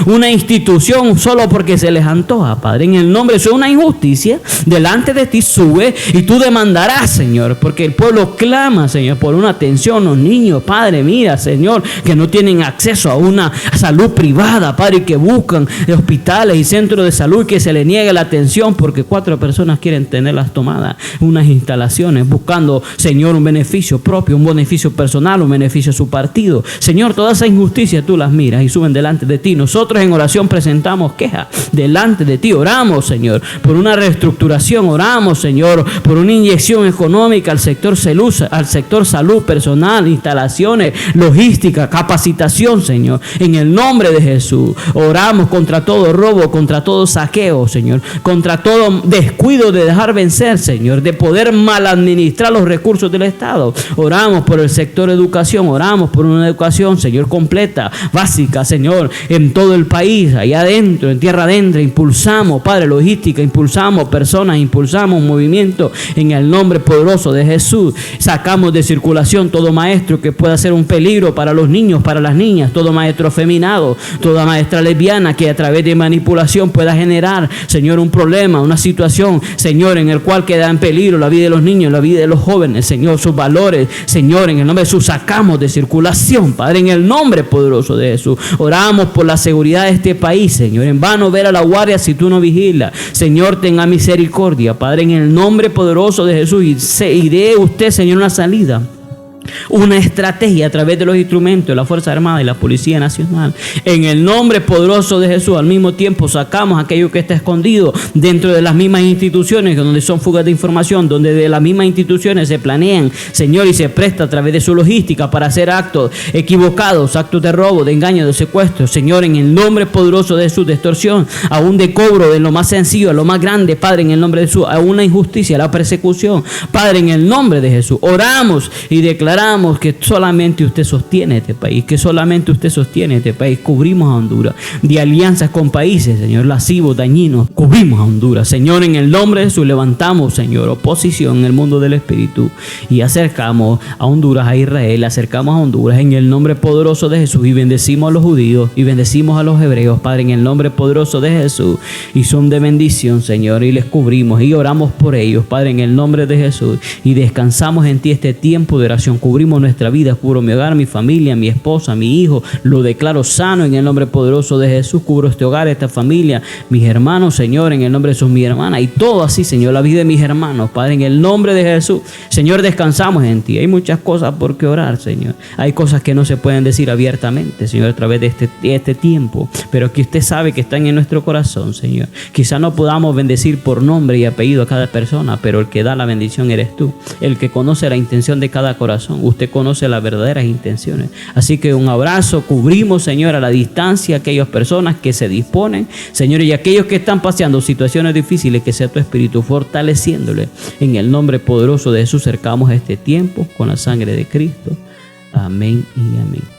una institución solo porque se les antoja, Padre, en el nombre de Jesús. Una injusticia delante de ti sube y tú demandarás, Señor, porque el pueblo clama, Señor, por una atención. Los niños, Padre, mira, Señor, que no tienen acceso a una salud privada, Padre, y que buscan hospitales y centros de salud y que se les niegue la atención porque 4 personas quieren tenerlas tomadas, unas instalaciones, buscando, Señor, un beneficio propio, un beneficio personal, un beneficio a su partido. Señor, todas esas injusticias tú las miras y suben delante de ti. Nosotros en oración presentamos quejas delante de ti. Oramos, Señor, por una reestructuración. Oramos, Señor, por una inyección económica al sector salud personal, instalaciones, logística, capacitación, Señor, en el nombre de Jesús. Oramos contra todo robo, contra todo saqueo, Señor, contra todo descuido de dejar vencer, Señor, de poder mal administrar los recursos del Estado. Oramos por el sector educación. Oramos por una educación, Señor, completa, básica, Señor, en todo el país, allá adentro, en tierra adentro. Impulsamos, Padre, logística, impulsamos personas, impulsamos movimiento en el nombre poderoso de Jesús. Sacamos de circulación todo maestro que pueda ser un peligro para los niños, para las niñas, todo maestro afeminado, toda maestra lesbiana que a través de manipulación pueda generar, Señor, un problema, una situación, Señor, en el cual queda en peligro la vida de los niños, la vida de los jóvenes, Señor, sus valores, Señor, en el nombre de Jesús. Sacamos de circulación, Padre, en el nombre poderoso de Jesús. Oramos por la seguridad de este país, Señor. En vano ver a la guardia si tú no vigilas. Señor, tenga misericordia, Padre, en el nombre poderoso de Jesús. Y dé usted, Señor, una salida, una estrategia a través de los instrumentos de la Fuerza Armada y la Policía Nacional. En el nombre poderoso de Jesús, al mismo tiempo sacamos aquello que está escondido dentro de las mismas instituciones, donde son fugas de información, donde de las mismas instituciones se planean, Señor, y se presta a través de su logística para hacer actos equivocados, actos de robo, de engaño, de secuestro. Señor, en el nombre poderoso de Jesús, de extorsión, aún de cobro de lo más sencillo a lo más grande, Padre, en el nombre de Jesús, a una injusticia, a la persecución, Padre, en el nombre de Jesús. Oramos y declaramos declaramos que solamente usted sostiene este país, que solamente usted sostiene este país. Cubrimos a Honduras de alianzas con países, Señor, lascivos, dañinos. Cubrimos a Honduras, Señor, en el nombre de Jesús. Levantamos, Señor, oposición en el mundo del espíritu y acercamos a Honduras, a Israel, acercamos a Honduras en el nombre poderoso de Jesús y bendecimos a los judíos y bendecimos a los hebreos, Padre, en el nombre poderoso de Jesús, y son de bendición, Señor, y les cubrimos y oramos por ellos, Padre, en el nombre de Jesús, y descansamos en ti este tiempo de oración. Cubrimos nuestra vida, cubro mi hogar, mi familia, mi esposa, mi hijo, lo declaro sano en el nombre poderoso de Jesús. Cubro este hogar, esta familia, mis hermanos, Señor, en el nombre de Jesús, mi hermana, y todo así, Señor, la vida de mis hermanos, Padre, en el nombre de Jesús. Señor, descansamos en ti. Hay muchas cosas por qué orar, Señor. Hay cosas que no se pueden decir abiertamente, Señor, a través de este tiempo, pero que usted sabe que están en nuestro corazón, Señor. Quizá no podamos bendecir por nombre y apellido a cada persona, pero el que da la bendición eres tú, el que conoce la intención de cada corazón. Usted conoce las verdaderas intenciones. Así que un abrazo, cubrimos, Señor, a la distancia a aquellas personas que se disponen, Señor, y aquellos que están pasando situaciones difíciles, que sea tu espíritu fortaleciéndole. En el nombre poderoso de Jesús cercamos este tiempo con la sangre de Cristo. Amén y amén.